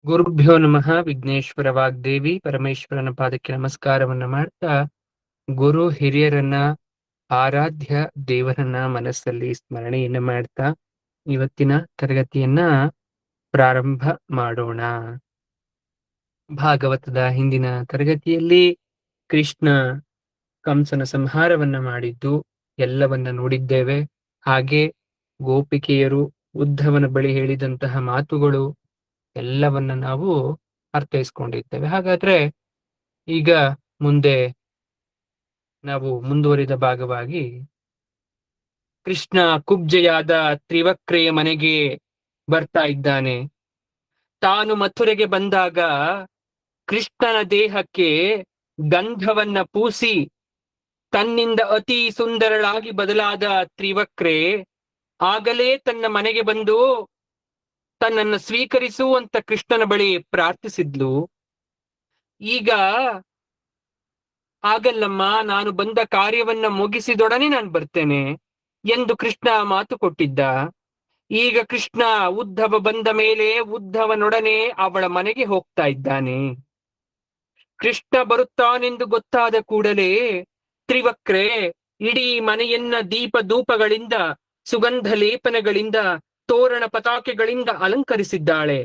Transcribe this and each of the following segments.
ಗುರುಭ್ಯೋ ನಮಃ. ವಿಘ್ನೇಶ್ವರ ವಾಗ್ದೇವಿ ಪರಮೇಶ್ವರನ ಪಾದಕ್ಕೆ ನಮಸ್ಕಾರವನ್ನ ಮಾಡ್ತಾ, ಗುರು ಹಿರಿಯರನ್ನ, ಆರಾಧ್ಯ ದೇವರನ್ನ ಮನಸ್ಸಲ್ಲಿ ಸ್ಮರಣೆಯನ್ನ ಮಾಡ್ತಾ ಇವತ್ತಿನ ತರಗತಿಯನ್ನ ಪ್ರಾರಂಭ ಮಾಡೋಣ. ಭಾಗವತದ ಹಿಂದಿನ ತರಗತಿಯಲ್ಲಿ ಕೃಷ್ಣ ಕಂಸನ ಸಂಹಾರವನ್ನ ಮಾಡಿದ್ದು ಎಲ್ಲವನ್ನ ನೋಡಿದ್ದೇವೆ. ಹಾಗೆ ಗೋಪಿಕೆಯರು ಉದ್ಧವನ ಬಳಿ ಹೇಳಿದಂತಹ ಮಾತುಗಳು ಎಲ್ಲವನ್ನ ನಾವು ಅರ್ಥೈಸ್ಕೊಂಡಿದ್ದೇವೆ. ಹಾಗಾದ್ರೆ ಈಗ ಮುಂದೆ ನಾವು ಮುಂದುವರಿದ ಭಾಗವಾಗಿ ಕೃಷ್ಣ ಕುಬ್ಜೆಯಾದ ತ್ರಿವಕ್ರೆಯ ಮನೆಗೆ ಬರ್ತಾ ಇದ್ದಾನೆ. ತಾನು ಮಥುರೆಗೆ ಬಂದಾಗ ಕೃಷ್ಣನ ದೇಹಕ್ಕೆ ಗಂಧವನ್ನ ಪೂಸಿ ತನ್ನಿಂದ ಅತಿ ಸುಂದರಳಾಗಿ ಬದಲಾದ ತ್ರಿವಕ್ರೆ ಆಗಲೇ ತನ್ನ ಮನೆಗೆ ಬಂದು ತನ್ನನ್ನು ಸ್ವೀಕರಿಸು ಅಂತ ಕೃಷ್ಣನ ಬಳಿ ಪ್ರಾರ್ಥಿಸಿದ್ಲು. ಈಗ ಆಗಲ್ಲಮ್ಮ, ನಾನು ಬಂದ ಕಾರ್ಯವನ್ನ ಮುಗಿಸಿದೊಡನೆ ನಾನು ಬರ್ತೇನೆ ಎಂದು ಕೃಷ್ಣ ಮಾತು ಕೊಟ್ಟಿದ್ದ. ಈಗ ಕೃಷ್ಣ ಉದ್ಧವ ಬಂದ ಮೇಲೆ ಉದ್ಧವನೊಡನೆ ಅವಳ ಮನೆಗೆ ಹೋಗ್ತಾ ಇದ್ದಾನೆ. ಕೃಷ್ಣ ಬರುತ್ತಾನೆಂದು ಗೊತ್ತಾದ ಕೂಡಲೇ ತ್ರಿವಕ್ರೆ ಇಡೀ ಮನೆಯನ್ನ ದೀಪ ಧೂಪಗಳಿಂದ, ಸುಗಂಧ ಲೇಪನಗಳಿಂದ, ತೋರಣ ಪತಾಕೆಗಳಿಂದ ಅಲಂಕರಿಸಿದ್ದಾಳೆ.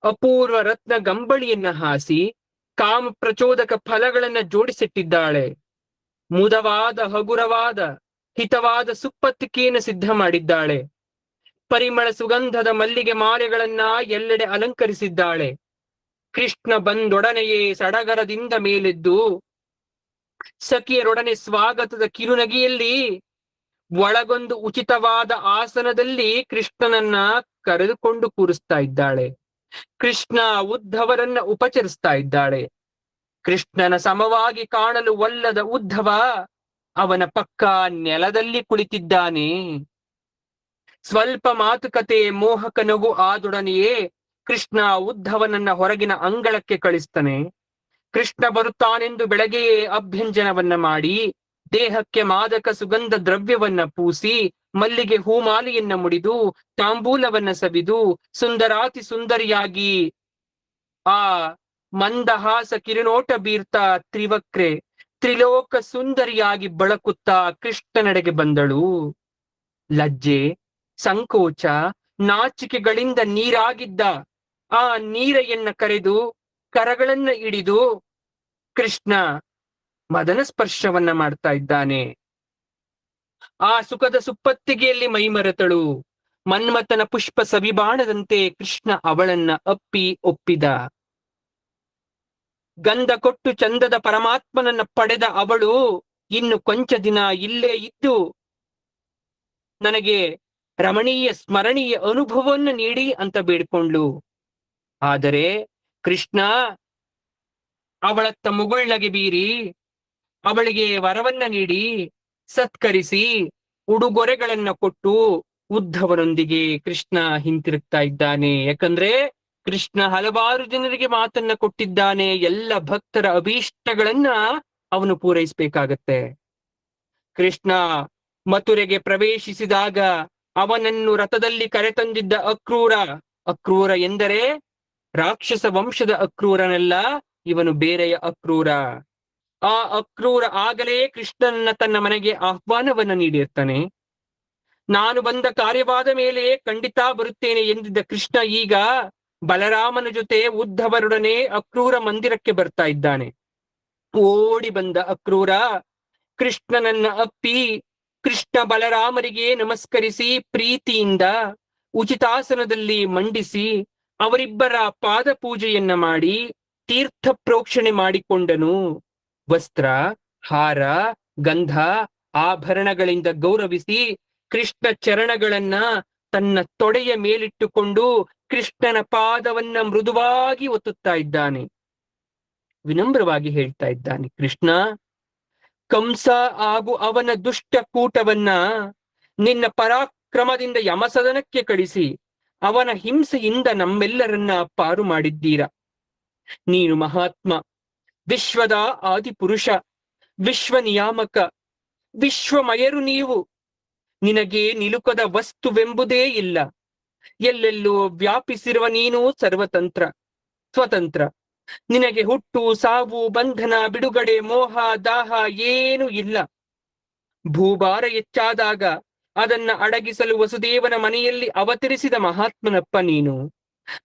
ಅಪೂರ್ವ ರತ್ನ ಗಂಬಳಿಯನ್ನ ಹಾಸಿ ಕಾಮ ಪ್ರಚೋದಕ ಫಲಗಳನ್ನ ಜೋಡಿಸಿಟ್ಟಿದ್ದಾಳೆ. ಮುದವಾದ, ಹಗುರವಾದ, ಹಿತವಾದ ಸುಪ್ಪತ್ತಿಗೆಯನ್ನು ಸಿದ್ಧ ಮಾಡಿದ್ದಾಳೆ. ಪರಿಮಳ ಸುಗಂಧದ ಮಲ್ಲಿಗೆ ಮಾಲೆಗಳನ್ನ ಎಲ್ಲೆಡೆ ಅಲಂಕರಿಸಿದ್ದಾಳೆ. ಕೃಷ್ಣ ಬಂದೊಡನೆಯೇ ಸಡಗರದಿಂದ ಮೇಲೆದ್ದು ಸಖಿಯರೊಡನೆ ಸ್ವಾಗತದ ಕಿರುನಗೆಯಲ್ಲಿ ಒಳಗೊಂದು ಉಚಿತವಾದ ಆಸನದಲ್ಲಿ ಕೃಷ್ಣನನ್ನ ಕರೆದುಕೊಂಡು ಕೂರಿಸ್ತಾ ಇದ್ದಾಳೆ. ಕೃಷ್ಣ ಉದ್ಧವರನ್ನ ಉಪಚರಿಸ್ತಾ ಇದ್ದಾಳೆ. ಕೃಷ್ಣನ ಸಮವಾಗಿ ಕಾಣಲು ಒಲ್ಲದ ಉದ್ಧವ ಅವನ ಪಕ್ಕ ನೆಲದಲ್ಲಿ ಕುಳಿತಿದ್ದಾನೆ. ಸ್ವಲ್ಪ ಮಾತುಕತೆ, ಮೋಹಕ ನಗು ಆದೊಡನೆಯೇ ಕೃಷ್ಣ ಉದ್ಧವನನ್ನ ಹೊರಗಿನ ಅಂಗಳಕ್ಕೆ ಕಳಿಸ್ತಾನೆ. ಕೃಷ್ಣ ಬರುತ್ತಾನೆಂದು ಬೆಳಗ್ಗೆಯೇ ಅಭ್ಯಂಜನವನ್ನ ಮಾಡಿ ದೇಹಕ್ಕೆ ಮಾದಕ ಸುಗಂಧ ದ್ರವ್ಯವನ್ನ ಪೂಸಿ ಮಲ್ಲಿಗೆ ಹೂಮಾಲೆಯನ್ನ ಮುಡಿದು ತಾಂಬೂಲವನ್ನ ಸವಿದು ಸುಂದರಾತಿ ಸುಂದರಿಯಾಗಿ ಆ ಮಂದಹಾಸ ಕಿರುನೋಟ ಬೀರ್ತಾ ತ್ರಿವಕ್ರೆ ತ್ರಿಲೋಕ ಸುಂದರಿಯಾಗಿ ಬಳಕುತ್ತಾ ಕೃಷ್ಣನೆಡೆಗೆ ಬಂದಳು. ಲಜ್ಜೆ, ಸಂಕೋಚ, ನಾಚಿಕೆಗಳಿಂದ ನೀರಾಗಿದ್ದ ಆ ನೀರೆಯನ್ನ ಕರೆದು ಕರಗಳನ್ನ ಹಿಡಿದು ಕೃಷ್ಣ ಮದನ ಸ್ಪರ್ಶವನ್ನ ಮಾಡ್ತಾ ಇದ್ದಾನೆ. ಆ ಸುಖದ ಸುಪ್ಪತ್ತಿಗೆಯಲ್ಲಿ ಮೈಮರೆತಳು. ಮನ್ಮಥನ ಪುಷ್ಪ ಸವಿಬಾಣದಂತೆ ಕೃಷ್ಣ ಅವಳನ್ನ ಅಪ್ಪಿ ಒಪ್ಪಿದ. ಗಂಧ ಕೊಟ್ಟು ಚಂದದ ಪರಮಾತ್ಮನನ್ನ ಪಡೆದ ಅವಳು ಇನ್ನು ಕೊಂಚ ದಿನ ಇಲ್ಲೇ ಇದ್ದು ನನಗೆ ರಮಣೀಯ ಸ್ಮರಣೀಯ ಅನುಭವವನ್ನು ನೀಡಿ ಅಂತ ಬೇಡ್ಕೊಂಡ್ಲು. ಆದರೆ ಕೃಷ್ಣ ಅವಳತ್ತ ಮುಗುಳ್ನಗೆ ಬೀರಿ ಅವಳಿಗೆ ವರವನ್ನ ನೀಡಿ ಸತ್ಕರಿಸಿ ಉಡುಗೊರೆಗಳನ್ನ ಕೊಟ್ಟು ಉದ್ಧವರೊಂದಿಗೆ ಕೃಷ್ಣ ಹಿಂತಿರುಗ್ತಾ ಇದ್ದಾನೆ. ಯಾಕಂದ್ರೆ ಕೃಷ್ಣ ಹಲವಾರು ಜನರಿಗೆ ಮಾತನ್ನ ಕೊಟ್ಟಿದ್ದಾನೆ. ಎಲ್ಲ ಭಕ್ತರ ಅಭೀಷ್ಟಗಳನ್ನ ಅವನು ಪೂರೈಸಬೇಕಾಗತ್ತೆ. ಕೃಷ್ಣ ಮಥುರೆಗೆ ಪ್ರವೇಶಿಸಿದಾಗ ಅವನನ್ನು ರಥದಲ್ಲಿ ಕರೆತಂದಿದ್ದ ಅಕ್ರೂರ ಎಂದರೆ ರಾಕ್ಷಸ ವಂಶದ ಅಕ್ರೂರನಲ್ಲ, ಇವನು ಬೇರೆಯ ಅಕ್ರೂರ. ಆ ಅಕ್ರೂರ ಆಗಲೇ ಕೃಷ್ಣನ ತನ್ನ ಮನೆಗೆ ಆಹ್ವಾನವನ್ನ ನೀಡಿರ್ತಾನೆ. ನಾನು ಬಂದ ಕಾರ್ಯವಾದ ಮೇಲೆ ಖಂಡಿತ ಬರುತ್ತೇನೆ ಎಂದಿದ್ದ ಕೃಷ್ಣ ಈಗ ಬಲರಾಮನ ಜೊತೆ ಉದ್ಧವರೊಡನೆ ಅಕ್ರೂರ ಮಂದಿರಕ್ಕೆ ಬರ್ತಾ ಇದ್ದಾನೆ. ಓಡಿ ಬಂದ ಅಕ್ರೂರ ಕೃಷ್ಣನನ್ನ ಅಪ್ಪಿ ಕೃಷ್ಣ ಬಲರಾಮರಿಗೆ ನಮಸ್ಕರಿಸಿ ಪ್ರೀತಿಯಿಂದ ಉಚಿತಾಸನದಲ್ಲಿ ಮಂಡಿಸಿ ಅವರಿಬ್ಬರ ಪಾದ ಪೂಜೆಯನ್ನ ಮಾಡಿ ತೀರ್ಥ ಪ್ರೋಕ್ಷಣೆ ಮಾಡಿಕೊಂಡನು. ವಸ್ತ್ರ, ಹಾರ, ಗಂಧ, ಆಭರಣಗಳಿಂದ ಗೌರವಿಸಿ ಕೃಷ್ಣ ಚರಣಗಳನ್ನ ತನ್ನ ತೊಡೆಯ ಮೇಲಿಟ್ಟುಕೊಂಡು ಕೃಷ್ಣನ ಪಾದವನ್ನ ಮೃದುವಾಗಿ ಒತ್ತುತ್ತಾ ಇದ್ದಾನೆ. ವಿನಮ್ರವಾಗಿ ಹೇಳ್ತಾ ಇದ್ದಾನೆ, ಕೃಷ್ಣ, ಕಂಸ ಹಾಗೂ ಅವನ ದುಷ್ಟ ಕೂಟವನ್ನ ನಿನ್ನ ಪರಾಕ್ರಮದಿಂದ ಯಮಸದನಕ್ಕೆ ಕಳಿಸಿ ಅವನ ಹಿಂಸೆಯಿಂದ ನಮ್ಮೆಲ್ಲರನ್ನ ಪಾರು ಮಾಡಿದ್ದೀರ. ನೀನು ಮಹಾತ್ಮ, ವಿಶ್ವದ ಆದಿಪುರುಷ, ವಿಶ್ವ ನಿಯಾಮಕ, ವಿಶ್ವಮಯರು ನೀವು. ನಿನಗೆ ನಿಲುಕದ ವಸ್ತುವೆಂಬುದೇ ಇಲ್ಲ. ಎಲ್ಲೆಲ್ಲೋ ವ್ಯಾಪಿಸಿರುವ ನೀನು ಸರ್ವತಂತ್ರ. ಸ್ವತಂತ್ರ. ನಿನಗೆ ಹುಟ್ಟು ಸಾವು ಬಂಧನ ಬಿಡುಗಡೆ ಮೋಹ ದಾಹ ಏನೂ ಇಲ್ಲ. ಭೂಭಾರ ಹೆಚ್ಚಾದಾಗ ಅದನ್ನ ಅಡಗಿಸಲು ವಸುದೇವನ ಮನೆಯಲ್ಲಿ ಅವತರಿಸಿದ ಮಹಾತ್ಮನಪ್ಪ ನೀನು.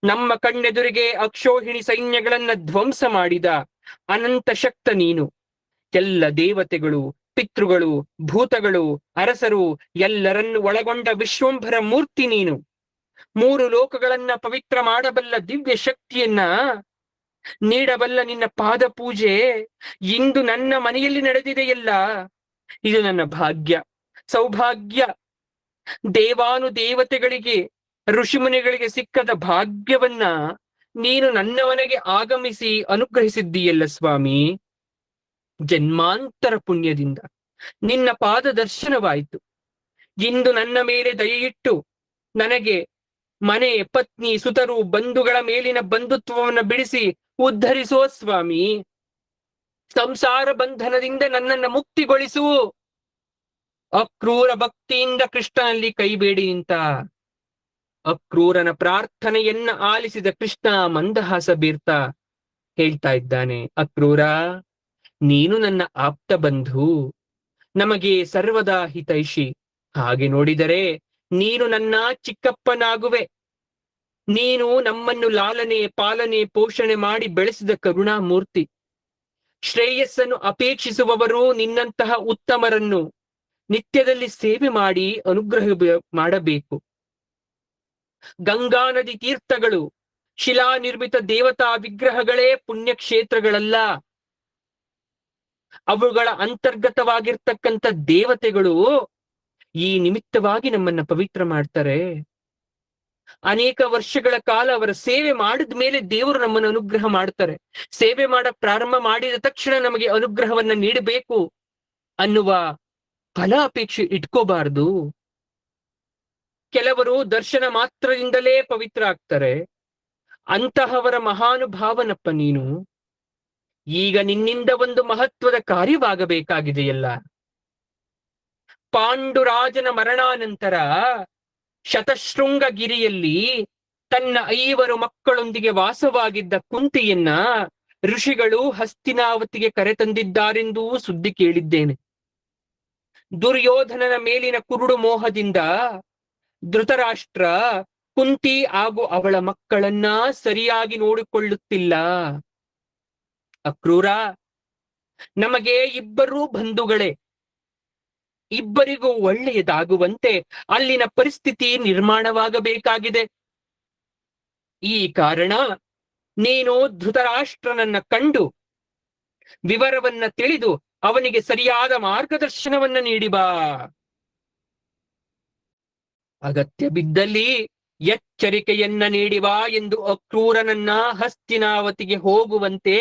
ನಮ್ಮ ಕಣ್ಣೆದುರಿಗೆ ಅಕ್ಷೋಹಿಣಿ ಸೈನ್ಯಗಳನ್ನ ಧ್ವಂಸ ಮಾಡಿದ ಅನಂತ ಶಕ್ತ ನೀನು. ಎಲ್ಲ ದೇವತೆಗಳು, ಪಿತೃಗಳು, ಭೂತಗಳು, ಅರಸರು ಎಲ್ಲರನ್ನು ಒಳಗೊಂಡ ವಿಶ್ವಂಭರ ಮೂರ್ತಿ ನೀನು. ಮೂರು ಲೋಕಗಳನ್ನ ಪವಿತ್ರ ಮಾಡಬಲ್ಲ ದಿವ್ಯ ಶಕ್ತಿಯನ್ನ ನೀಡಬಲ್ಲ ನಿನ್ನ ಪಾದ ಪೂಜೆ ಇಂದು ನನ್ನ ಮನೆಯಲ್ಲಿ ನಡೆದಿದೆಯಲ್ಲ, ಇದು ನನ್ನ ಭಾಗ್ಯ, ಸೌಭಾಗ್ಯ. ದೇವಾನು ದೇವತೆಗಳಿಗೆ ಋಷಿಮುನಿಗಳಿಗೆ ಸಿಕ್ಕದ ಭಾಗ್ಯವನ್ನ ನೀನು ನನ್ನ ಮನೆಗೆ ಆಗಮಿಸಿ ಅನುಗ್ರಹಿಸಿದ್ದೀಯಲ್ಲ ಸ್ವಾಮಿ. ಜನ್ಮಾಂತರ ಪುಣ್ಯದಿಂದ ನಿನ್ನ ಪಾದ ದರ್ಶನವಾಯಿತು. ಇಂದು ನನ್ನ ಮೇಲೆ ದಯೆಯಿಟ್ಟು ನನಗೆ ಮನೆ, ಪತ್ನಿ, ಸುತರು, ಬಂಧುಗಳ ಮೇಲಿನ ಬಂಧುತ್ವವನ್ನು ಬಿಡಿಸಿ ಉದ್ಧರಿಸೋ ಸ್ವಾಮಿ. ಸಂಸಾರ ಬಂಧನದಿಂದ ನನ್ನನ್ನು ಮುಕ್ತಿಗೊಳಿಸು. ಅಕ್ರೂರ ಭಕ್ತಿಯಿಂದ ಕೃಷ್ಣನಲ್ಲಿ ಕೈಬೇಡಿ ನಿಂತ. ಅಕ್ರೂರನ ಪ್ರಾರ್ಥನೆಯನ್ನ ಆಲಿಸಿದ ಕೃಷ್ಣ ಮಂದಹಾಸ ಬೀರ್ತಾ ಹೇಳ್ತಾ ಇದ್ದಾನೆ, ಅಕ್ರೂರ, ನೀನು ನನ್ನ ಆಪ್ತ ಬಂಧು, ನಮಗೆ ಸರ್ವದಾ ಹಿತೈಷಿ. ಹಾಗೆ ನೋಡಿದರೆ ನೀನು ನನ್ನ ಚಿಕ್ಕಪ್ಪನಾಗುವೆ. ನೀನು ನಮ್ಮನ್ನು ಲಾಲನೆ ಪಾಲನೆ ಪೋಷಣೆ ಮಾಡಿ ಬೆಳೆಸಿದ ಕರುಣಾಮೂರ್ತಿ. ಶ್ರೇಯಸ್ಸನ್ನು ಅಪೇಕ್ಷಿಸುವವರು ನಿನ್ನಂತಹ ಉತ್ತಮರನ್ನು ನಿತ್ಯದಲ್ಲಿ ಸೇವೆ ಮಾಡಿ ಅನುಗ್ರಹ ಮಾಡಬೇಕು. ಗಂಗಾ ನದಿ ತೀರ್ಥಗಳು, ಶಿಲಾ ನಿರ್ಮಿತ ದೇವತಾ ವಿಗ್ರಹಗಳೇ ಪುಣ್ಯಕ್ಷೇತ್ರಗಳಲ್ಲ. ಅವುಗಳ ಅಂತರ್ಗತವಾಗಿರ್ತಕ್ಕಂಥ ದೇವತೆಗಳು ಈ ನಿಮಿತ್ತವಾಗಿ ನಮ್ಮನ್ನ ಪವಿತ್ರ ಮಾಡ್ತಾರೆ. ಅನೇಕ ವರ್ಷಗಳ ಕಾಲ ಅವರ ಸೇವೆ ಮಾಡಿದ ಮೇಲೆ ದೇವರು ನಮ್ಮನ್ನು ಅನುಗ್ರಹ ಮಾಡ್ತಾರೆ. ಸೇವೆ ಮಾಡಕ್ ಪ್ರಾರಂಭ ಮಾಡಿದ ತಕ್ಷಣ ನಮಗೆ ಅನುಗ್ರಹವನ್ನ ನೀಡಬೇಕು ಅನ್ನುವ ಫಲ ಅಪೇಕ್ಷೆ ಇಟ್ಕೋಬಾರದು. ಕೆಲವರು ದರ್ಶನ ಮಾತ್ರದಿಂದಲೇ ಪವಿತ್ರ ಆಗ್ತಾರೆ. ಅಂತಹವರ ಮಹಾನುಭಾವನಪ್ಪ ನೀನು. ಈಗ ನಿನ್ನಿಂದ ಒಂದು ಮಹತ್ವದ ಕಾರ್ಯವಾಗಬೇಕಾಗಿದೆಯಲ್ಲ. ಪಾಂಡುರಾಜನ ಮರಣಾನಂತರ ಶತಶೃಂಗಗಿರಿಯಲ್ಲಿ ತನ್ನ 5 ಮಕ್ಕಳೊಂದಿಗೆ ವಾಸವಾಗಿದ್ದ ಕುಂತಿಯನ್ನ ಋಷಿಗಳು ಹಸ್ತಿನಾವತಿಗೆ ಕರೆತಂದಿದ್ದಾರೆಂದೂ ಸುದ್ದಿ ಕೇಳಿದ್ದೇನೆ. ದುರ್ಯೋಧನನ ಮೇಲಿನ ಕುರುಡು ಮೋಹದಿಂದ ಧೃತರಾಷ್ಟ್ರ ಕುಂತಿ ಹಾಗೂ ಅವಳ ಮಕ್ಕಳನ್ನ ಸರಿಯಾಗಿ ನೋಡಿಕೊಳ್ಳುತ್ತಿಲ್ಲ. ಅಕ್ರೂರ, ನಮಗೆ ಇಬ್ಬರೂ ಬಂಧುಗಳೇ. ಇಬ್ಬರಿಗೂ ಒಳ್ಳೆಯದಾಗುವಂತೆ ಅಲ್ಲಿನ ಪರಿಸ್ಥಿತಿ ನಿರ್ಮಾಣವಾಗಬೇಕಾಗಿದೆ. ಈ ಕಾರಣ ನೀನು ಧೃತರಾಷ್ಟ್ರನನ್ನ ಕಂಡು ವಿವರವನ್ನ ತಿಳಿದು ಅವನಿಗೆ ಸರಿಯಾದ ಮಾರ್ಗದರ್ಶನವನ್ನ ನೀಡಿ ಬಾ. ಅಗತ್ಯ ಬಿದ್ದಲ್ಲಿ ಎಚ್ಚರಿಕೆಯನ್ನ ನೀಡಿವಾ ಎಂದು ಅಕ್ರೂರನನ್ನ ಹಸ್ತಿನಾವತಿಗೆ ಹೋಗುವಂತೆ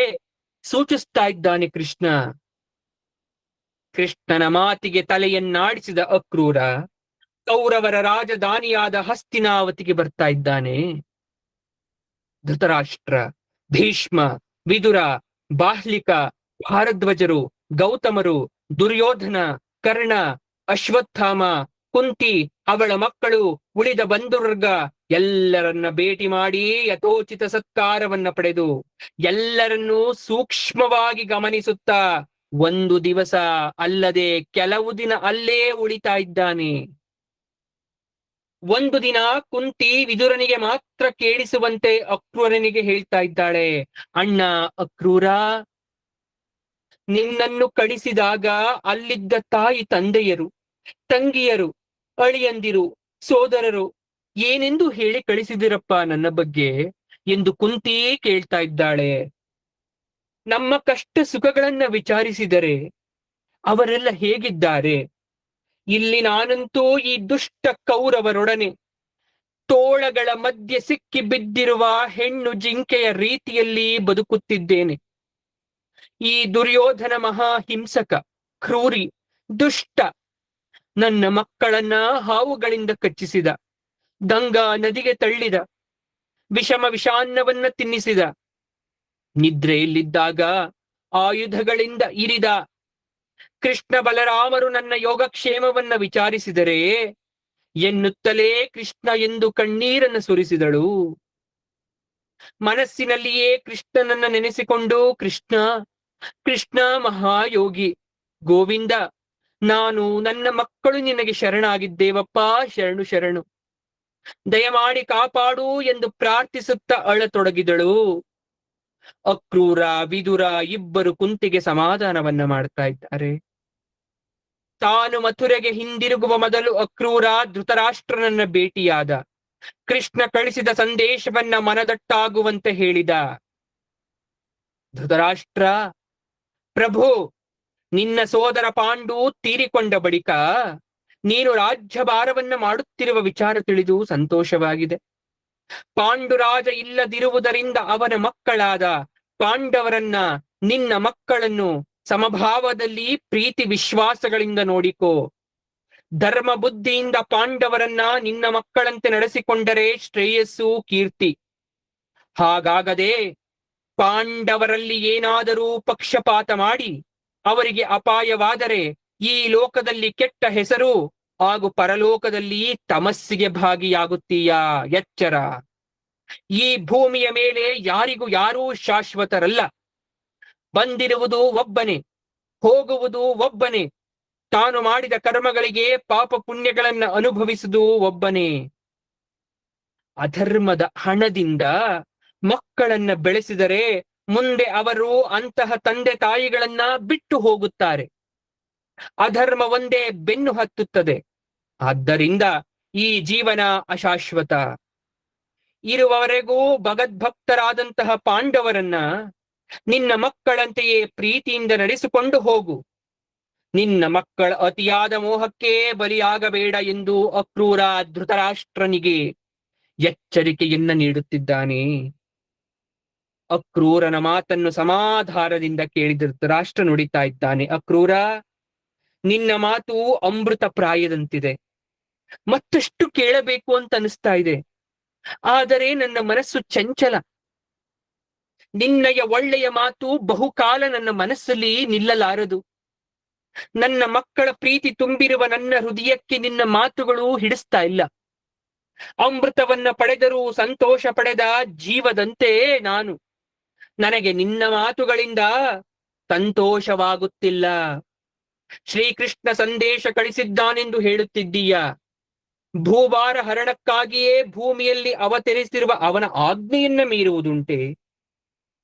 ಸೂಚಿಸ್ತಾ ಇದ್ದಾನೆ ಕೃಷ್ಣ. ಕೃಷ್ಣನ ಮಾತಿಗೆ ತಲೆಯನ್ನಾಡಿಸಿದ ಅಕ್ರೂರ ಕೌರವರ ರಾಜಧಾನಿಯಾದ ಹಸ್ತಿನಾವತಿಗೆ ಬರ್ತಾ ಇದ್ದಾನೆ. ಧೃತರಾಷ್ಟ್ರ, ಭೀಷ್ಮ, ವಿದುರ, ಬಾಹ್ಲಿಕ, ಭಾರದ್ವಜರು, ಗೌತಮರು, ದುರ್ಯೋಧನ, ಕರ್ಣ, ಅಶ್ವತ್ಥಾಮ, ಕುಂತಿ, ಅವಳ ಮಕ್ಕಳು, ಉಳಿದ ಬಂಧುವರ್ಗ ಎಲ್ಲರನ್ನ ಭೇಟಿ ಮಾಡಿ ಯಥೋಚಿತ ಸತ್ಕಾರವನ್ನ ಪಡೆದು ಎಲ್ಲರನ್ನೂ ಸೂಕ್ಷ್ಮವಾಗಿ ಗಮನಿಸುತ್ತಾ ಒಂದು ದಿವಸ ಅಲ್ಲದೆ ಕೆಲವು ದಿನ ಅಲ್ಲೇ ಉಳಿತಾ ಇದ್ದಾನೆ. ಒಂದು ದಿನ ಕುಂತಿ ವಿದುರನಿಗೆ ಮಾತ್ರ ಕೇಳಿಸುವಂತೆ ಅಕ್ರೂರನಿಗೆ ಹೇಳ್ತಾ ಇದ್ದಾಳೆ, ಅಣ್ಣ ಅಕ್ರೂರ, ನಿನ್ನನ್ನು ಕಳಿಸಿದಾಗ ಅಲ್ಲಿದ್ದ ತಾಯಿ ತಂದೆಯರು, ತಂಗಿಯರು, ಅಳಿಯಂದಿರು, ಸೋದರರು ಏನೆಂದು ಹೇಳಿ ಕಳಿಸಿದಿರಪ್ಪ ನನ್ನ ಬಗ್ಗೆ ಎಂದು ಕುಂತಿ ಕೇಳ್ತಾ ಇದ್ದಾಳೆ. ನಮ್ಮ ಕಷ್ಟ ಸುಖಗಳನ್ನ ವಿಚಾರಿಸಿದರೆ ಅವರೆಲ್ಲ ಹೇಗಿದ್ದಾರೆ? ಇಲ್ಲಿ ನಾನಂತೂ ಈ ದುಷ್ಟ ಕೌರವರೊಡನೆ ತೋಳಗಳ ಮಧ್ಯೆ ಸಿಕ್ಕಿ ಬಿದ್ದಿರುವ ಹೆಣ್ಣು ಜಿಂಕೆಯ ರೀತಿಯಲ್ಲಿ ಬದುಕುತ್ತಿದ್ದೇನೆ. ಈ ದುರ್ಯೋಧನ ಮಹಾಹಿಂಸಕ, ಕ್ರೂರಿ, ದುಷ್ಟ ನನ್ನ ಮಕ್ಕಳನ್ನ ಹಾವುಗಳಿಂದ ಕಚ್ಚಿಸಿದ, ಗಂಗಾ ನದಿಗೆ ತಳ್ಳಿದ, ವಿಷಾನ್ನವನ್ನ ತಿನ್ನಿಸಿದ, ನಿದ್ರೆಯಲ್ಲಿದ್ದಾಗ ಆಯುಧಗಳಿಂದ ಇರಿದ ಕೃಷ್ಣ ಬಲರಾಮರು ನನ್ನ ಯೋಗಕ್ಷೇಮವನ್ನ ವಿಚಾರಿಸಿದರೆ ಎನ್ನುತ್ತಲೇ ಕೃಷ್ಣ ಎಂದು ಕಣ್ಣೀರನ್ನು ಸುರಿಸಿದಳು. ಮನಸ್ಸಿನಲ್ಲಿಯೇ ಕೃಷ್ಣನನ್ನ ನೆನೆಸಿಕೊಂಡು, ಕೃಷ್ಣ ಕೃಷ್ಣ ಮಹಾಯೋಗಿ ಗೋವಿಂದ, ನಾನು ನನ್ನ ಮಕ್ಕಳು ನಿನಗೆ ಶರಣಾಗಿದ್ದೇವಪ್ಪ, ಶರಣು ಶರಣು, ದಯಮಾಡಿ ಕಾಪಾಡು ಎಂದು ಪ್ರಾರ್ಥಿಸುತ್ತಾ ಅಳತೊಡಗಿದಳು. ಅಕ್ರೂರ ವಿದುರ ಇಬ್ಬರು ಕುಂತಿಗೆ ಸಮಾಧಾನವನ್ನ ಮಾಡ್ತಾ ಇದ್ದಾರೆ. ತಾನು ಮಥುರೆಗೆ ಹಿಂದಿರುಗುವ ಮೊದಲು ಅಕ್ರೂರ ಧೃತರಾಷ್ಟ್ರನನ್ನ ಭೇಟಿಯಾದ. ಕೃಷ್ಣ ಕಳಿಸಿದ ಸಂದೇಶವನ್ನ ಮನದಟ್ಟಾಗುವಂತೆ ಹೇಳಿದ. ಧೃತರಾಷ್ಟ್ರ, ಪ್ರಭು, ನಿನ್ನ ಸೋದರ ಪಾಂಡು ತೀರಿಕೊಂಡ ಬಳಿಕ ನೀನು ರಾಜ್ಯಭಾರವನ್ನ ಮಾಡುತ್ತಿರುವ ವಿಚಾರ ತಿಳಿದು ಸಂತೋಷವಾಗಿದೆ. ಪಾಂಡುರಾಜ ಇಲ್ಲದಿರುವುದರಿಂದ ಅವನ ಮಕ್ಕಳಾದ ಪಾಂಡವರನ್ನ, ನಿನ್ನ ಮಕ್ಕಳನ್ನು ಸಮಭಾವದಲ್ಲಿ ಪ್ರೀತಿ ವಿಶ್ವಾಸಗಳಿಂದ ನೋಡಿಕೋ. ಧರ್ಮ ಬುದ್ಧಿಯಿಂದ ಪಾಂಡವರನ್ನ ನಿನ್ನ ಮಕ್ಕಳಂತೆ ನಡೆಸಿಕೊಂಡರೆ ಶ್ರೇಯಸ್ಸು, ಕೀರ್ತಿ. ಹಾಗಾಗದೆ ಪಾಂಡವರಲ್ಲಿ ಏನಾದರೂ ಪಕ್ಷಪಾತ ಮಾಡಿ ಅವರಿಗೆ ಅಪಾಯವಾದರೆ ಈ ಲೋಕದಲ್ಲಿ ಕೆಟ್ಟ ಹೆಸರು ಹಾಗೂ ಪರಲೋಕದಲ್ಲಿ ತಮಸ್ಸಿಗೆ ಭಾಗಿಯಾಗುತ್ತೀಯಾ, ಎಚ್ಚರ. ಈ ಭೂಮಿಯ ಮೇಲೆ ಯಾರಿಗೂ ಯಾರೂ ಶಾಶ್ವತರಲ್ಲ. ಬಂದಿರುವುದು ಒಬ್ಬನೇ, ಹೋಗುವುದು ಒಬ್ಬನೇ. ತಾನು ಮಾಡಿದ ಕರ್ಮಗಳಿಗೆ ಪಾಪ ಪುಣ್ಯಗಳನ್ನ ಅನುಭವಿಸುವುದು ಒಬ್ಬನೇ. ಅಧರ್ಮದ ಹಣದಿಂದ ಮಕ್ಕಳನ್ನ ಬೆಳೆಸಿದರೆ ಮುಂದೆ ಅವರು ಅಂತಹ ತಂದೆ ತಾಯಿಗಳನ್ನ ಬಿಟ್ಟು ಹೋಗುತ್ತಾರೆ. ಅಧರ್ಮ ಒಂದೇ ಬೆನ್ನು ಹತ್ತುತ್ತದೆ. ಆದ್ದರಿಂದ ಈ ಜೀವನ ಅಶಾಶ್ವತ. ಇರುವವರೆಗೂ ಭಗದ್ಭಕ್ತರಾದಂತಹ ಪಾಂಡವರನ್ನ ನಿನ್ನ ಮಕ್ಕಳಂತೆಯೇ ಪ್ರೀತಿಯಿಂದ ನಡೆಸಿಕೊಂಡು ಹೋಗು. ನಿನ್ನ ಮಕ್ಕಳ ಅತಿಯಾದ ಮೋಹಕ್ಕೆ ಬಲಿಯಾಗಬೇಡ ಎಂದು ಅಕ್ರೂರ ಧೃತರಾಷ್ಟ್ರನಿಗೆ ಎಚ್ಚರಿಕೆಯನ್ನ ನೀಡುತ್ತಿದ್ದಾನೆ. ಅಕ್ರೂರನ ಮಾತನ್ನು ಸಮಾಧಾನದಿಂದ ಕೇಳಿದ ಧೃತರಾಷ್ಟ್ರ ನುಡಿತಾ ಇದ್ದಾನೆ. ಅಕ್ರೂರ, ನಿನ್ನ ಮಾತು ಅಮೃತ ಪ್ರಾಯದಂತಿದೆ. ಮತ್ತಷ್ಟು ಕೇಳಬೇಕು ಅಂತ ಅನಿಸ್ತಾ ಇದೆ. ಆದರೆ ನನ್ನ ಮನಸ್ಸು ಚಂಚಲ. ನಿನ್ನಯ ಒಳ್ಳೆಯ ಮಾತು ಬಹುಕಾಲ ನನ್ನ ಮನಸ್ಸಲ್ಲಿ ನಿಲ್ಲಲಾರದು. ನನ್ನ ಮಕ್ಕಳ ಪ್ರೀತಿ ತುಂಬಿರುವ ನನ್ನ ಹೃದಯಕ್ಕೆ ನಿನ್ನ ಮಾತುಗಳು ಹಿಡಿಸ್ತಾ ಇಲ್ಲ. ಅಮೃತವನ್ನ ಪಡೆದರೂ ಸಂತೋಷ ಪಡೆದ ಜೀವದಂತೆ ನಾನು. ನನಗೆ ನಿನ್ನ ಮಾತುಗಳಿಂದ ಸಂತೋಷವಾಗುತ್ತಿಲ್ಲ. ಶ್ರೀಕೃಷ್ಣ ಸಂದೇಶ ಕಳಿಸಿದ್ದಾನೆಂದು ಹೇಳುತ್ತಿದ್ದೀಯ. ಭೂಭಾರ ಹರಣಕ್ಕಾಗಿಯೇ ಭೂಮಿಯಲ್ಲಿ ಅವತರಿಸಿರುವ ಅವನ ಆಜ್ಞೆಯನ್ನ ಮೀರುವುದುಂಟೆ?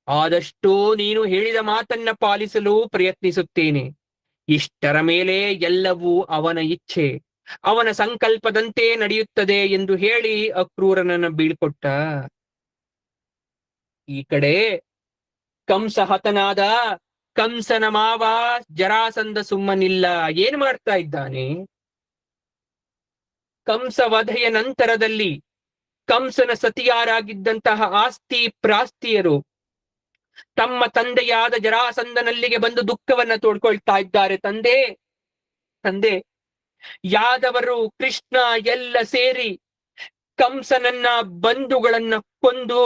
ಆದಷ್ಟು ನೀನು ಹೇಳಿದ ಮಾತನ್ನ ಪಾಲಿಸಲು ಪ್ರಯತ್ನಿಸುತ್ತೇನೆ. ಇಷ್ಟರ ಮೇಲೆ ಎಲ್ಲವೂ ಅವನ ಇಚ್ಛೆ, ಅವನ ಸಂಕಲ್ಪದಂತೆ ನಡೆಯುತ್ತದೆ ಎಂದು ಹೇಳಿ ಅಕ್ರೂರನನ್ನ ಬೀಳ್ಕೊಟ್ಟ. ಈ ಕಡೆ ಕಂಸ ಹತನಾದ. ಕಂಸನ ಮಾವ ಜರಾಸಂಧ ಸುಮ್ಮನಿಲ್ಲ. ಏನ್ ಮಾಡ್ತಾ ಇದ್ದಾನೆ? ಕಂಸ ವಧೆಯ ನಂತರದಲ್ಲಿ ಕಂಸನ ಸತಿಯಾರಾಗಿದ್ದಂತಹ ಆಸ್ತಿ ಪ್ರಾಸ್ತಿಯರು ತಮ್ಮ ತಂದೆಯಾದ ಜರಾಸಂಧನಲ್ಲಿಗೆ ಬಂದು ದುಃಖವನ್ನ ತೋಡ್ಕೊಳ್ತಾ ಇದ್ದಾರೆ. ತಂದೆ ತಂದೆ, ಯಾದವರು, ಕೃಷ್ಣ ಎಲ್ಲ ಸೇರಿ ಕಂಸನನ್ನ, ಬಂಧುಗಳನ್ನ ಕೊಂದು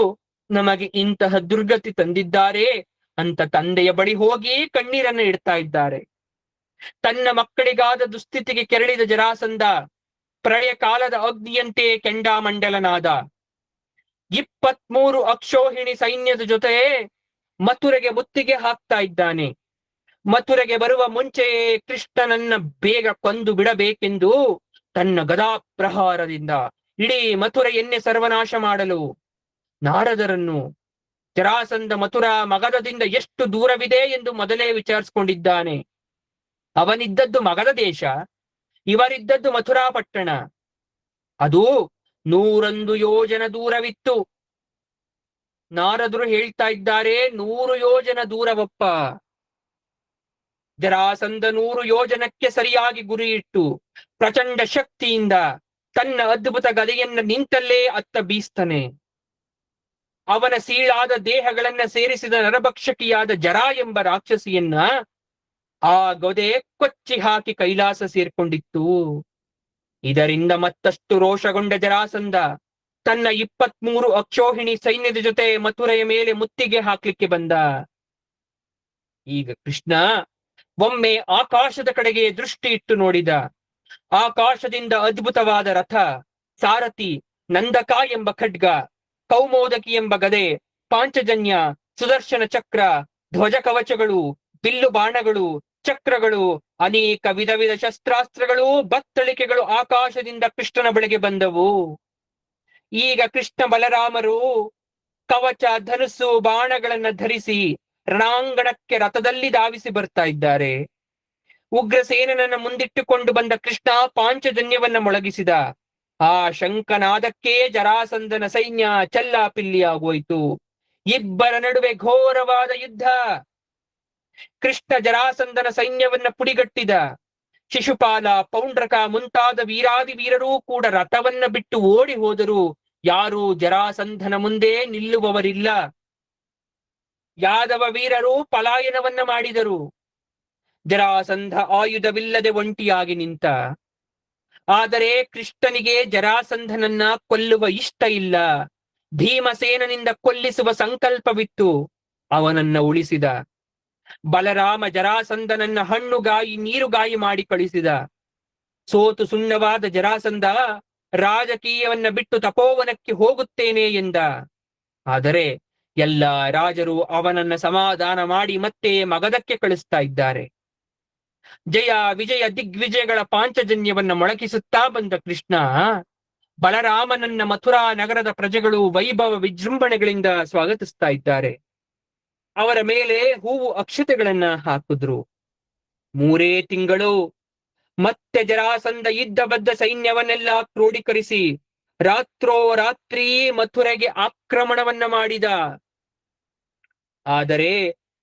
ನಮಗೆ ಇಂತಹ ದುರ್ಗತಿ ತಂದಿದ್ದಾರೆ ಅಂತ ತಂದೆಯ ಬಳಿ ಹೋಗಿ ಕಣ್ಣೀರನ್ನ ಇಡ್ತಾ ಇದ್ದಾರೆ. ತನ್ನ ಮಕ್ಕಳಿಗಾದ ದುಸ್ಥಿತಿಗೆ ಕೆರಳಿದ ಜರಾಸಂಧ ಪ್ರಳಯ ಕಾಲದ ಅಗ್ನಿಯಂತೆ ಕೆಂಡಾಮಂಡಲನಾದ. 23 ಅಕ್ಷೋಹಿಣಿ ಸೈನ್ಯದ ಜೊತೆ ಮಥುರೆಗೆ ಮುತ್ತಿಗೆ ಹಾಕ್ತಾ ಇದ್ದಾನೆ. ಮಥುರೆಗೆ ಬರುವ ಮುಂಚೆಯೇ ಕೃಷ್ಣನನ್ನ ಬೇಗ ಕೊಂದು ಬಿಡಬೇಕೆಂದು ತನ್ನ ಗದಾ ಪ್ರಹಾರದಿಂದ ಇಡೀ ಮಥುರೆಯನ್ನೇ ಸರ್ವನಾಶ ಮಾಡಲು ನಾರದರನ್ನು, ಜರಾಸಂಧ ಮಥುರಾ ಮಗಧದಿಂದ ಎಷ್ಟು ದೂರವಿದೆ ಎಂದು ಮೊದಲೇ ವಿಚಾರಿಸಿಕೊಂಡಿದ್ದಾನೆ. ಅವನಿದ್ದದ್ದು ಮಗಧ ದೇಶ, ಇವರಿದ್ದದ್ದು ಮಥುರಾ ಪಟ್ಟಣ. ಅದು 101 ಯೋಜನ ದೂರವಿತ್ತು. ನಾರದರು ಹೇಳ್ತಾ ಇದ್ದಾರೆ, 100 ಯೋಜನ ದೂರವಪ್ಪ. ಜರಾಸಂಧ 100 ಯೋಜನಕ್ಕೆ ಸರಿಯಾಗಿ ಗುರಿಯಿಟ್ಟು ಪ್ರಚಂಡ ಶಕ್ತಿಯಿಂದ ತನ್ನ ಅದ್ಭುತ ಗದೆಯನ್ನ ನಿಂತಲ್ಲೇ ಅತ್ತ ಬೀಸ್ತಾನೆ. ಅವನ ಸೀಳಾದ ದೇಹಗಳನ್ನ ಸೇರಿಸಿದ ನರಭಕ್ಷಕಿಯಾದ ಜರಾ ಎಂಬ ರಾಕ್ಷಸಿಯನ್ನ ಆ ಗದೆ ಕೊಚ್ಚಿ ಹಾಕಿ ಕೈಲಾಸ ಸೇರ್ಕೊಂಡಿತ್ತು. ಇದರಿಂದ ಮತ್ತಷ್ಟು ರೋಷಗೊಂಡ ಜರಾಸಂಧ ತನ್ನ 23 ಅಕ್ಷೋಹಿಣಿ ಸೈನ್ಯದ ಜೊತೆ ಮಥುರೆಯ ಮೇಲೆ ಮುತ್ತಿಗೆ ಹಾಕ್ಲಿಕ್ಕೆ ಬಂದ. ಈಗ ಕೃಷ್ಣ ಒಮ್ಮೆ ಆಕಾಶದ ಕಡೆಗೆ ದೃಷ್ಟಿ ಇಟ್ಟು ನೋಡಿದ. ಆಕಾಶದಿಂದ ಅದ್ಭುತವಾದ ರಥ, ಸಾರಥಿ, ನಂದಕ ಎಂಬ ಖಡ್ಗ, ಕೌಮೋದಕಿ ಎಂಬ ಗದೆ, ಪಾಂಚಜನ್ಯ, ಸುದರ್ಶನ ಚಕ್ರ, ಧ್ವಜ ಕವಚಗಳು, ಬಿಲ್ಲು ಬಾಣಗಳು, ಚಕ್ರಗಳು, ಅನೇಕ ವಿಧ ವಿಧ ಶಸ್ತ್ರಾಸ್ತ್ರಗಳು, ಬತ್ತಳಿಕೆಗಳು ಆಕಾಶದಿಂದ ಕೃಷ್ಣನ ಬಳಿಗೆ ಬಂದವು. ಈಗ ಕೃಷ್ಣ ಬಲರಾಮರು ಕವಚ, ಧನುಸ್ಸು, ಬಾಣಗಳನ್ನ ಧರಿಸಿ ರಣಾಂಗಣಕ್ಕೆ ರಥದಲ್ಲಿ ಧಾವಿಸಿ ಬರ್ತಾ ಇದ್ದಾರೆ. ಉಗ್ರಸೇನನನ್ನ ಮುಂದಿಟ್ಟುಕೊಂಡು ಬಂದ ಕೃಷ್ಣ ಪಾಂಚಜನ್ಯವನ್ನ ಮೊಳಗಿಸಿದ. ಆ ಶಂಕನಾದಕ್ಕೆ ಜರಾಸಂಧನ ಸೈನ್ಯ ಚೆಲ್ಲಾಪಿಲ್ಲಿಯಾಗೋಯ್ತು. ಇಬ್ಬರ ನಡುವೆ ಘೋರವಾದ ಯುದ್ಧ. ಕೃಷ್ಣ ಜರಾಸಂಧನ ಸೈನ್ಯವನ್ನ ಪುಡಿಗಟ್ಟಿದ. ಶಿಶುಪಾಲ, ಪೌಂಡ್ರಕ ಮುಂತಾದ ವೀರಾದಿ ವೀರರೂ ಕೂಡ ರಥವನ್ನ ಬಿಟ್ಟು ಓಡಿ ಹೋದರು. ಯಾರೂ ಜರಾಸಂಧನ ಮುಂದೆ ನಿಲ್ಲುವವರಿಲ್ಲ. ಯಾದವ ವೀರರು ಪಲಾಯನವನ್ನ ಮಾಡಿದರು. ಜರಾಸಂಧ ಆಯುಧವಿಲ್ಲದೆ ಒಂಟಿಯಾಗಿ ನಿಂತ. ಆದರೆ ಕೃಷ್ಣನಿಗೆ ಜರಾಸಂಧನನ್ನ ಕೊಲ್ಲುವ ಇಷ್ಟ ಇಲ್ಲ. ಭೀಮಸೇನನಿಂದ ಕೊಲ್ಲಿಸುವ ಸಂಕಲ್ಪವಿತ್ತು. ಅವನನ್ನ ಉಳಿಸಿದ. ಬಲರಾಮ ಜರಾಸಂಧನನ್ನ ಹಣ್ಣುಗಾಯಿ ನೀರುಗಾಯಿ ಮಾಡಿ ಕಳಿಸಿದ. ಸೋತು ಸುಣ್ಣವಾದ ಜರಾಸಂಧ ರಾಜಕೀಯವನ್ನ ಬಿಟ್ಟು ತಪೋವನಕ್ಕೆ ಹೋಗುತ್ತೇನೆ ಎಂದ. ಆದರೆ ಎಲ್ಲ ರಾಜರು ಅವನನ್ನ ಸಮಾಧಾನ ಮಾಡಿ ಮತ್ತೆ ಮಗಧಕ್ಕೆ ಕಳಿಸ್ತಾ ಇದ್ದಾರೆ. ಜಯ ವಿಜಯ ದಿಗ್ವಿಜಯಗಳ ಪಾಂಚಜನ್ಯವನ್ನ ಮೊಳಗಿಸುತ್ತಾ ಬಂದ ಕೃಷ್ಣ ಬಲರಾಮನನ್ನ ಮಥುರಾ ನಗರದ ಪ್ರಜೆಗಳು ವೈಭವ ವಿಜೃಂಭಣೆಗಳಿಂದ ಸ್ವಾಗತಿಸ್ತಾ ಇದ್ದಾರೆ. ಅವರ ಮೇಲೆ ಹೂವು ಅಕ್ಷತೆಗಳನ್ನ ಹಾಕಿದ್ರು. 3 ತಿಂಗಳು ಮತ್ತೆ ಜರಾಸಂಧ ಯುದ್ಧ ಬದ್ಧ ಸೈನ್ಯವನ್ನೆಲ್ಲ ಕ್ರೋಢೀಕರಿಸಿ ರಾತ್ರೋರಾತ್ರಿ ಮಥುರೆಗೆ ಆಕ್ರಮಣವನ್ನ ಮಾಡಿದ. ಆದರೆ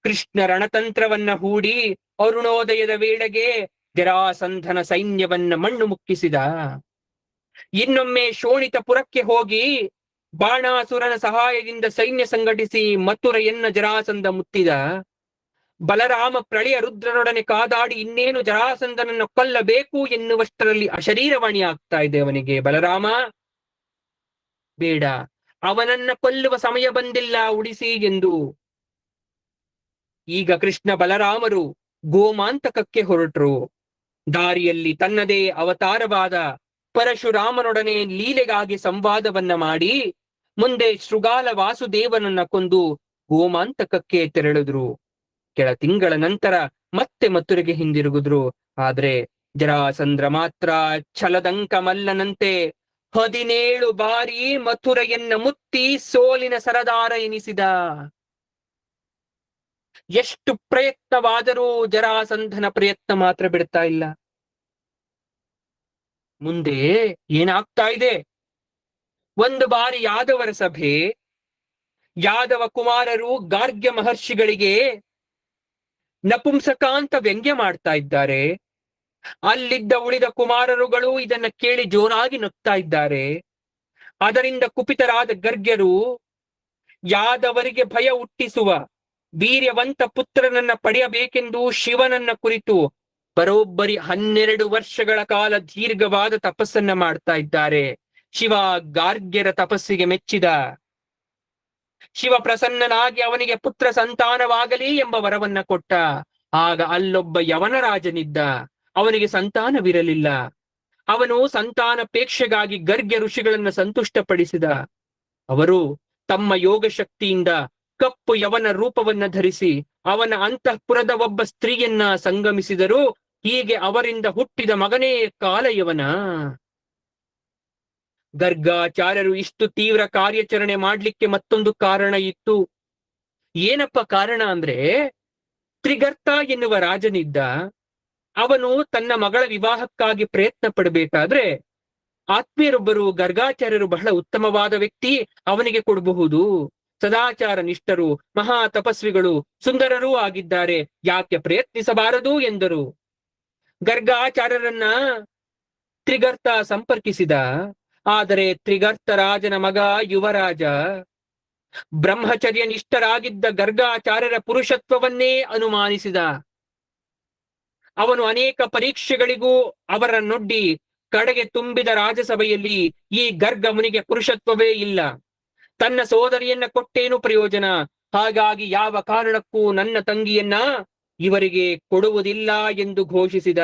ಕೃಷ್ಣ ರಣತಂತ್ರವನ್ನ ಹೂಡಿ ಅರುಣೋದಯದ ವೇಳೆಗೆ ಜರಾಸಂಧನ ಸೈನ್ಯವನ್ನ ಮಣ್ಣು ಮುಕ್ಕಿಸಿದ. ಇನ್ನೊಮ್ಮೆ ಶೋಣಿತಪುರಕ್ಕೆ ಹೋಗಿ ಬಾಣಾಸುರನ ಸಹಾಯದಿಂದ ಸೈನ್ಯ ಸಂಘಟಿಸಿ ಮಥುರೆಯನ್ನ ಜರಾಸಂಧ ಮುತ್ತಿದ. ಬಲರಾಮ ಪ್ರಳಯ ರುದ್ರನೊಡನೆ ಕಾದಾಡಿ ಇನ್ನೇನು ಜರಾಸಂಧನನ್ನ ಕೊಲ್ಲಬೇಕು ಎನ್ನುವಷ್ಟರಲ್ಲಿ ಅಶರೀರವಾಣಿ ಆಗ್ತಾ ಇದೆ ಅವನಿಗೆ. ಬಲರಾಮ ಬೇಡ, ಅವನನ್ನ ಕೊಲ್ಲುವ ಸಮಯ ಬಂದಿಲ್ಲ, ಉಳಿಸಿ ಎಂದು. ಈಗ ಕೃಷ್ಣ ಬಲರಾಮರು ಗೋಮಾಂತಕಕ್ಕೆ ಹೊರಟರು. ದಾರಿಯಲ್ಲಿ ತನ್ನದೇ ಅವತಾರವಾದ ಪರಶುರಾಮನೊಡನೆ ಲೀಲೆಗಾಗಿ ಸಂವಾದವನ್ನ ಮಾಡಿ ಮುಂದೆ ಶೃಗಾಲ ವಾಸುದೇವನನ್ನ ಕೊಂದು ಗೋಮಾಂತಕಕ್ಕೆ ತೆರಳಿದ್ರು. ಕೆಲ ತಿಂಗಳ ನಂತರ ಮತ್ತೆ ಮಥುರೆಗೆ ಹಿಂದಿರುಗಿದ್ರು. ಆದ್ರೆ ಜರಾಸಂದ್ರ ಮಾತ್ರ ಛಲದಂಕ ಮಲ್ಲನಂತೆ 17 ಬಾರಿ ಮಥುರೆಯನ್ನ ಮುತ್ತಿ ಸೋಲಿನ ಸರದಾರ ಎನಿಸಿದ. ಎಷ್ಟು ಪ್ರಯತ್ನವಾದರೂ ಜರಾಸಂಧನ ಪ್ರಯತ್ನ ಮಾತ್ರ ಬಿಡ್ತಾ ಇಲ್ಲ. ಮುಂದೆ ಏನಾಗ್ತಾ ಇದೆ? ಒಂದು ಬಾರಿ ಯಾದವರ ಸಭೆ. ಯಾದವ ಕುಮಾರರು ಗಾರ್ಗ್ಯ ಮಹರ್ಷಿಗಳಿಗೆ ನಪುಂಸಕಾಂತ ವ್ಯಂಗ್ಯ ಮಾಡ್ತಾ ಇದ್ದಾರೆ. ಅಲ್ಲಿದ್ದ ಉಳಿದ ಕುಮಾರರುಗಳು ಇದನ್ನ ಕೇಳಿ ಜೋರಾಗಿ ನಗ್ತಾ ಇದ್ದಾರೆ. ಅದರಿಂದ ಕುಪಿತರಾದ ಗರ್ಗ್ಯರು ಯಾದವರಿಗೆ ಭಯ ಹುಟ್ಟಿಸುವ ವೀರ್ಯವಂತ ಪುತ್ರನನ್ನ ಪಡೆಯಬೇಕೆಂದು ಶಿವನನ್ನ ಕುರಿತು ಬರೋಬ್ಬರಿ 12 ವರ್ಷಗಳ ಕಾಲ ದೀರ್ಘವಾದ ತಪಸ್ಸನ್ನ ಮಾಡ್ತಾ ಇದ್ದಾರೆ. ಶಿವ ಗಾರ್ಗ್ಯರ ತಪಸ್ಸಿಗೆ ಮೆಚ್ಚಿದ. ಶಿವ ಪ್ರಸನ್ನನಾಗಿ ಅವನಿಗೆ ಪುತ್ರ ಸಂತಾನವಾಗಲಿ ಎಂಬ ವರವನ್ನ ಕೊಟ್ಟ. ಆಗ ಅಲ್ಲೊಬ್ಬ ಯವನ ರಾಜನಿದ್ದ. ಅವನಿಗೆ ಸಂತಾನವಿರಲಿಲ್ಲ. ಅವನು ಸಂತಾನಪೇಕ್ಷೆಗಾಗಿ ಗರ್ಗ್ಯ ಋಷಿಗಳನ್ನ ಸಂತುಷ್ಟಪಡಿಸಿದ. ಅವರು ತಮ್ಮ ಯೋಗ ಶಕ್ತಿಯಿಂದ ಕಪ್ಪು ಯವನ ರೂಪವನ್ನ ಧರಿಸಿ ಅವನ ಅಂತಃಪುರದ ಒಬ್ಬ ಸ್ತ್ರೀಯನ್ನ ಸಂಗಮಿಸಿದರು. ಹೀಗೆ ಅವರಿಂದ ಹುಟ್ಟಿದ ಮಗನೇ ಕಾಲಯವನ. ಗರ್ಗಾಚಾರ್ಯರು ಇಷ್ಟು ತೀವ್ರ ಕಾರ್ಯಾಚರಣೆ ಮಾಡ್ಲಿಕ್ಕೆ ಮತ್ತೊಂದು ಕಾರಣ ಇತ್ತು. ಏನಪ್ಪ ಕಾರಣ ಅಂದ್ರೆ, ತ್ರಿಗರ್ತ ಎನ್ನುವ ರಾಜನಿದ್ದ. ಅವನು ತನ್ನ ಮಗಳ ವಿವಾಹಕ್ಕಾಗಿ ಪ್ರಯತ್ನ ಪಡಬೇಕಾದ್ರೆ ಆತ್ಮೀಯರೊಬ್ಬರು ಗರ್ಗಾಚಾರ್ಯರು ಬಹಳ ಉತ್ತಮವಾದ ವ್ಯಕ್ತಿ, ಅವನಿಗೆ ಕೊಡಬಹುದು, ಸದಾಚಾರ ನಿಷ್ಠರು, ಮಹಾ ತಪಸ್ವಿಗಳು, ಸುಂದರರೂ ಆಗಿದ್ದಾರೆ, ಯಾಕೆ ಪ್ರಯತ್ನಿಸಬಾರದು ಎಂದರು. ಗರ್ಗಾಚಾರ್ಯರನ್ನ ತ್ರಿಗರ್ತ ಸಂಪರ್ಕಿಸಿದ. ಆದರೆ ತ್ರಿಗರ್ತ ರಾಜನ ಮಗ ಯುವರಾಜ. ಬ್ರಹ್ಮಚರ್ಯ ನಿಷ್ಠರಾಗಿದ್ದ ಗರ್ಗಾಚಾರ್ಯರ ಪುರುಷತ್ವವನ್ನೇ ಅನುಮಾನಿಸಿದ. ಅವನು ಅನೇಕ ಪರೀಕ್ಷೆಗಳಿಗೂ ಅವರನ್ನೊಡ್ಡಿ ಕಡೆಗೆ ತುಂಬಿದ ರಾಜಸಭೆಯಲ್ಲಿ ಈ ಗರ್ಗ ಮುನಿಗೆ ಪುರುಷತ್ವವೇ ಇಲ್ಲ, ತನ್ನ ಸೋದರಿಯನ್ನ ಕೊಟ್ಟೇನು ಪ್ರಯೋಜನ, ಹಾಗಾಗಿ ಯಾವ ಕಾರಣಕ್ಕೂ ನನ್ನ ತಂಗಿಯನ್ನ ಇವರಿಗೆ ಕೊಡುವುದಿಲ್ಲ ಎಂದು ಘೋಷಿಸಿದ.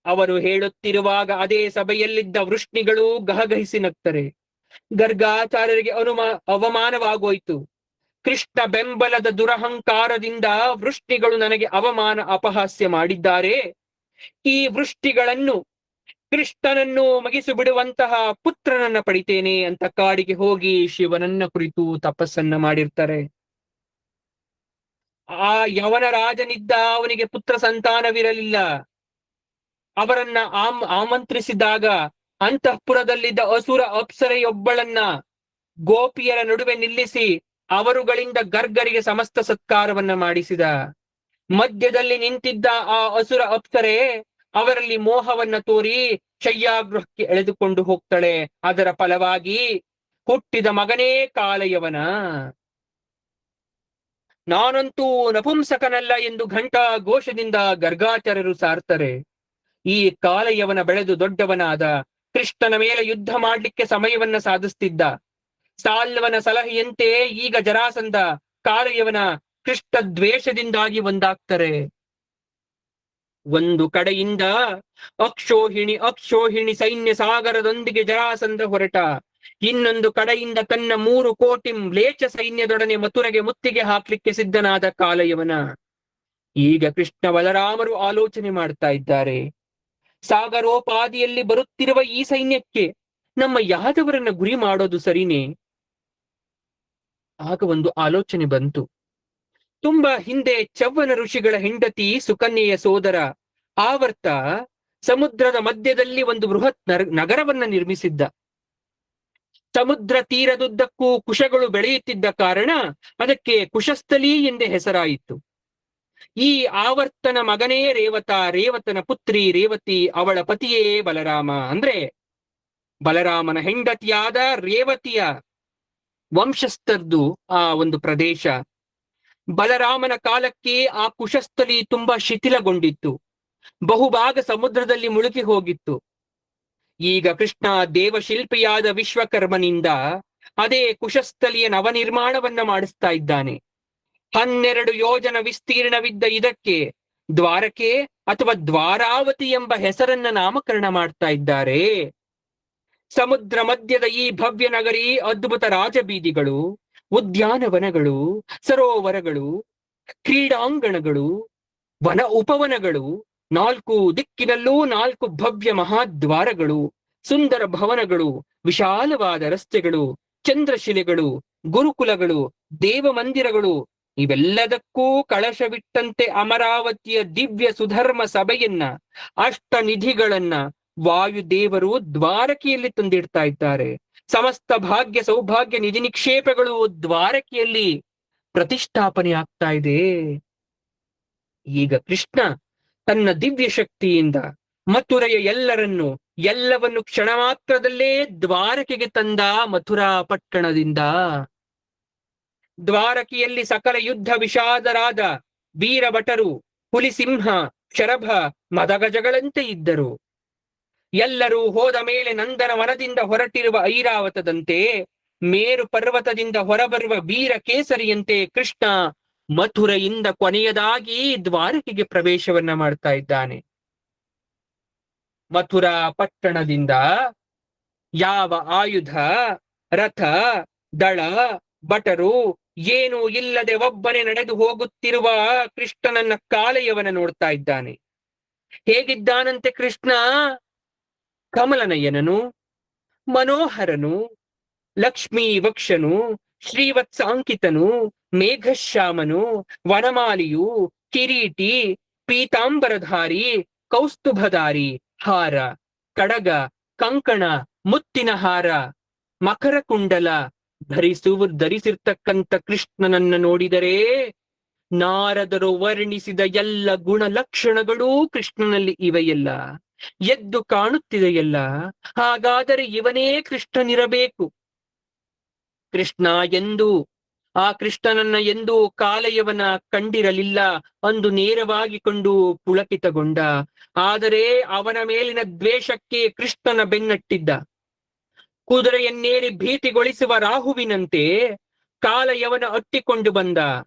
ಅವರು ಹೇಳುತ್ತಿರುವಾಗ ಅದೇ ಸಭೆಯಲ್ಲಿದ್ದ ವೃಷ್ಣಿಗಳು ಗಹಗಹಿಸಿ ನಗ್ತರೆ. ಗರ್ಗಾಚಾರ್ಯರಿಗೆ ಅವಮಾನವಾಗೋಯ್ತು. ಕೃಷ್ಣ ಬೆಂಬಲದ ದುರಹಂಕಾರದಿಂದ ವೃಷ್ಟಿಗಳು ನನಗೆ ಅವಮಾನ ಅಪಹಾಸ್ಯ ಮಾಡಿದ್ದಾರೆ. ಈ ವೃಷ್ಟಿಗಳನ್ನು ಕೃಷ್ಣನನ್ನು ಮಗಿಸಿ ಬಿಡುವಂತಹ ಪುತ್ರನನ್ನ ಪಡಿತೇನೆ ಅಂತ ಕಾಡಿಗೆ ಹೋಗಿ ಶಿವನನ್ನ ಕುರಿತು ತಪಸ್ಸನ್ನ ಮಾಡಿರ್ತಾರೆ. ಆ ಯವನ ರಾಜನಿದ್ದ, ಅವನಿಗೆ ಪುತ್ರ ಸಂತಾನವಿರಲಿಲ್ಲ. ಅವರನ್ನ ಆಮಂತ್ರಿಸಿದಾಗ ಅಂತಃಪುರದಲ್ಲಿದ್ದ ಅಸುರ ಅಪ್ಸರೆಯೊಬ್ಬಳನ್ನ ಗೋಪಿಯರ ನಡುವೆ ನಿಲ್ಲಿಸಿ ಅವರುಗಳಿಂದ ಗರ್ಗರಿಗೆ ಸಮಸ್ತ ಸತ್ಕಾರವನ್ನ ಮಾಡಿಸಿದ. ಮಧ್ಯದಲ್ಲಿ ನಿಂತಿದ್ದ ಆ ಅಸುರ ಅಪ್ಸರೆ ಅವರಲ್ಲಿ ಮೋಹವನ್ನ ತೋರಿ ಶಯ್ಯಾಗೃಹಕ್ಕೆ ಎಳೆದುಕೊಂಡು ಹೋಗ್ತಾಳೆ. ಅದರ ಫಲವಾಗಿ ಹುಟ್ಟಿದ ಮಗನೇ ಕಾಲಯವನ. ನಾನಂತೂ ನಪುಂಸಕನಲ್ಲ ಎಂದು ಘಂಟಾ ಘೋಷದಿಂದ ಗರ್ಗಾಚಾರ್ಯರು ಸಾರ್ತಾರೆ. ಈ ಕಾಲಯವನ ಬೆಳೆದು ದೊಡ್ಡವನಾದ, ಕೃಷ್ಣನ ಮೇಲೆ ಯುದ್ಧ ಮಾಡ್ಲಿಕ್ಕೆ ಸಮಯವನ್ನ ಸಾಧಿಸ್ತಿದ್ದ. ಸಾಲ್ವನ ಸಲಹೆಯಂತೆ ಈಗ ಜರಾಸಂಧ ಕಾಲಯವನ ಕೃಷ್ಣ ದ್ವೇಷದಿಂದಾಗಿ ಒಂದಾಗ್ತಾರೆ. ಒಂದು ಕಡೆಯಿಂದ ಅಕ್ಷೋಹಿಣಿ ಸೈನ್ಯ ಸಾಗರದೊಂದಿಗೆ ಜರಾಸಂಧ ಹೊರಟ. ಇನ್ನೊಂದು ಕಡೆಯಿಂದ ತನ್ನ 3 ಕೋಟಿ ಮ್ಲೇಚ್ಛ ಸೈನ್ಯದೊಡನೆ ಮಥುರೆಗೆ ಮುತ್ತಿಗೆ ಹಾಕ್ಲಿಕ್ಕೆ ಸಿದ್ಧನಾದ ಕಾಲಯವನ. ಈಗ ಕೃಷ್ಣ ಬಲರಾಮರು ಆಲೋಚನೆ ಮಾಡ್ತಾ ಇದ್ದಾರೆ, ಸಾಗರೋಪಾದಿಯಲ್ಲಿ ಬರುತ್ತಿರುವ ಈ ಸೈನ್ಯಕ್ಕೆ ನಮ್ಮ ಯಾದವರನ್ನ ಗುರಿ ಮಾಡೋದು ಸರಿನೇ? ಆಗ ಒಂದು ಆಲೋಚನೆ ಬಂತು. ತುಂಬಾ ಹಿಂದೆ ಚವ್ವನ ಋಷಿಗಳ ಹೆಂಡತಿ ಸುಕನ್ಯೆಯ ಸೋದರ ಆವರ್ತ ಸಮುದ್ರದ ಮಧ್ಯದಲ್ಲಿ ಒಂದು ಬೃಹತ್ ನಗರವನ್ನ ನಿರ್ಮಿಸಿದ್ದ. ಸಮುದ್ರ ತೀರದುದ್ದಕ್ಕೂ ಕುಶಗಳು ಬೆಳೆಯುತ್ತಿದ್ದ ಕಾರಣ ಅದಕ್ಕೆ ಕುಶಸ್ಥಲಿ ಎಂದೇ ಹೆಸರಾಯಿತು. ಈ ಆವರ್ತನ ಮಗನೇ ರೇವತ, ರೇವತನ ಪುತ್ರಿ ರೇವತಿ, ಅವಳ ಪತಿಯೇ ಬಲರಾಮ. ಅಂದ್ರೆ ಬಲರಾಮನ ಹೆಂಡತಿಯಾದ ರೇವತಿಯ ವಂಶಸ್ಥರ್ದು ಆ ಒಂದು ಪ್ರದೇಶ. ಬಲರಾಮನ ಕಾಲಕ್ಕೆ ಆ ಕುಶಸ್ಥಲಿ ತುಂಬಾ ಶಿಥಿಲಗೊಂಡಿತ್ತು, ಬಹುಭಾಗ ಸಮುದ್ರದಲ್ಲಿ ಮುಳುಗಿ ಹೋಗಿತ್ತು. ಈಗ ಕೃಷ್ಣ ದೇವಶಿಲ್ಪಿಯಾದ ವಿಶ್ವಕರ್ಮನಿಂದ ಅದೇ ಕುಶಸ್ಥಲಿಯ ನವನಿರ್ಮಾಣವನ್ನ ಮಾಡಿಸ್ತಾ ಇದ್ದಾನೆ. 12 ಯೋಜನ ವಿಸ್ತೀರ್ಣವಿದ್ದ ಇದಕ್ಕೆ ದ್ವಾರಕೆ ಅಥವಾ ದ್ವಾರಾವತಿ ಎಂಬ ಹೆಸರನ್ನ ನಾಮಕರಣ ಮಾಡ್ತಾ ಇದ್ದಾರೆ. ಸಮುದ್ರ ಮಧ್ಯದ ಈ ಭವ್ಯ ನಗರಿ ಅದ್ಭುತ ರಾಜಬೀದಿಗಳು, ಉದ್ಯಾನವನಗಳು, ಸರೋವರಗಳು, ಕ್ರೀಡಾಂಗಣಗಳು, ವನ ಉಪವನಗಳು, 4 ದಿಕ್ಕಿನಲ್ಲೂ 4 ಭವ್ಯ ಮಹಾದ್ವಾರಗಳು, ಸುಂದರ ಭವನಗಳು, ವಿಶಾಲವಾದ ರಸ್ತೆಗಳು, ಚಂದ್ರಶಿಲೆಗಳು, ಗುರುಕುಲಗಳು, ದೇವ ಮಂದಿರಗಳು, ಇವೆಲ್ಲದಕ್ಕೂ ಕಳಶವಿಟ್ಟಂತೆ ಅಮರಾವತಿಯ ದಿವ್ಯ ಸುಧರ್ಮ ಸಭೆಯನ್ನ, ಅಷ್ಟನಿಧಿಗಳನ್ನ ವಾಯುದೇವರು ದ್ವಾರಕೆಯಲ್ಲಿ ತಂದಿಡ್ತಾ ಇದ್ದಾರೆ. ಸಮಸ್ತ ಭಾಗ್ಯ ಸೌಭಾಗ್ಯ ನಿಧಿ ನಿಕ್ಷೇಪಗಳು ದ್ವಾರಕೆಯಲ್ಲಿ ಪ್ರತಿಷ್ಠಾಪನೆ ಆಗ್ತಾ ಇದೆ. ಈಗ ಕೃಷ್ಣ ತನ್ನ ದಿವ್ಯ ಶಕ್ತಿಯಿಂದ ಮಥುರೆಯ ಎಲ್ಲವನ್ನು ಕ್ಷಣ ಮಾತ್ರದಲ್ಲೇ ದ್ವಾರಕೆಗೆ ತಂದ. ಮಥುರಾ ಪಟ್ಟಣದಿಂದ ದ್ವಾರಕೆಯಲ್ಲಿ ಸಕಲ ಯುದ್ಧ ವಿಷಾದರಾದ ವೀರಭಟರು, ಹುಲಿಸಿಂಹ, ಶರಭ, ಮದಗಜಗಳಂತೆ ಇದ್ದರು. ಎಲ್ಲರೂ ಹೋದ ಮೇಲೆ ನಂದನ ವನದಿಂದ ಹೊರಟಿರುವ ಐರಾವತದಂತೆ, ಮೇರು ಪರ್ವತದಿಂದ ಹೊರಬರುವ ವೀರ ಕೇಸರಿಯಂತೆ ಕೃಷ್ಣ ಮಥುರೆಯಿಂದ ಕೊನೆಯದಾಗಿ ದ್ವಾರಕೆಗೆ ಪ್ರವೇಶವನ್ನ ಮಾಡ್ತಾ ಇದ್ದಾನೆ. ಮಥುರಾ ಪಟ್ಟಣದಿಂದ ಯಾವ ಆಯುಧ, ರಥ, ದಳ, ಭಟರು ಏನೂ ಇಲ್ಲದೆ ಒಬ್ಬನೇ ನಡೆದು ಹೋಗುತ್ತಿರುವ ಕೃಷ್ಣನನ್ನ ಕಾಲಯವನ ನೋಡ್ತಾ ಇದ್ದಾನೆ. ಹೇಗಿದ್ದಾನಂತೆ ಕೃಷ್ಣ? ಕಮಲನಯನನು, ಮನೋಹರನು, ಲಕ್ಷ್ಮೀ ವಕ್ಷನು, ಶ್ರೀವತ್ಸಾಂಕಿತನು, ಮೇಘಶ್ಯಾಮನು, ವನಮಾಲಿಯು, ಕಿರೀಟಿ, ಪೀತಾಂಬರಧಾರಿ, ಕೌಸ್ತುಭಧಾರಿ, ಹಾರ, ಕಡಗ, ಕಂಕಣ, ಮುತ್ತಿನ ಹಾರ, ಮಕರ ಕುಂಡಲ ಧರಿಸಿರ್ತಕ್ಕಂಥ ಕೃಷ್ಣನನ್ನ ನೋಡಿದರೆ ನಾರದರು ವರ್ಣಿಸಿದ ಎಲ್ಲ ಗುಣ ಲಕ್ಷಣಗಳೂ ಕೃಷ್ಣನಲ್ಲಿ ಇವೆಯಲ್ಲ, ಎದ್ದು ಕಾಣುತ್ತಿದೆಯಲ್ಲ. ಹಾಗಾದರೆ ಇವನೇ ಕೃಷ್ಣನಿರಬೇಕು. ಕೃಷ್ಣ ಎಂದು ಆ ಕೃಷ್ಣನನ್ನ ಎಂದು ಕಾಲಯವನ ಕಂಡಿರಲಿಲ್ಲ. ಅಂದು ನೇರವಾಗಿ ಕೊಂಡು ಪುಳಕಿತಗೊಂಡ. ಆದರೆ ಅವನ ಮೇಲಿನ ದ್ವೇಷಕ್ಕೆ ಕೃಷ್ಣನ ಬೆನ್ನಟ್ಟಿದ್ದ. ಕುದುರೆಯನ್ನೇರಿ ಭೀತಿಗೊಳಿಸುವ ರಾಹುವಿನಂತೆ ಕಾಲಯವನ ಅಟ್ಟಿಕೊಂಡು ಬಂದ.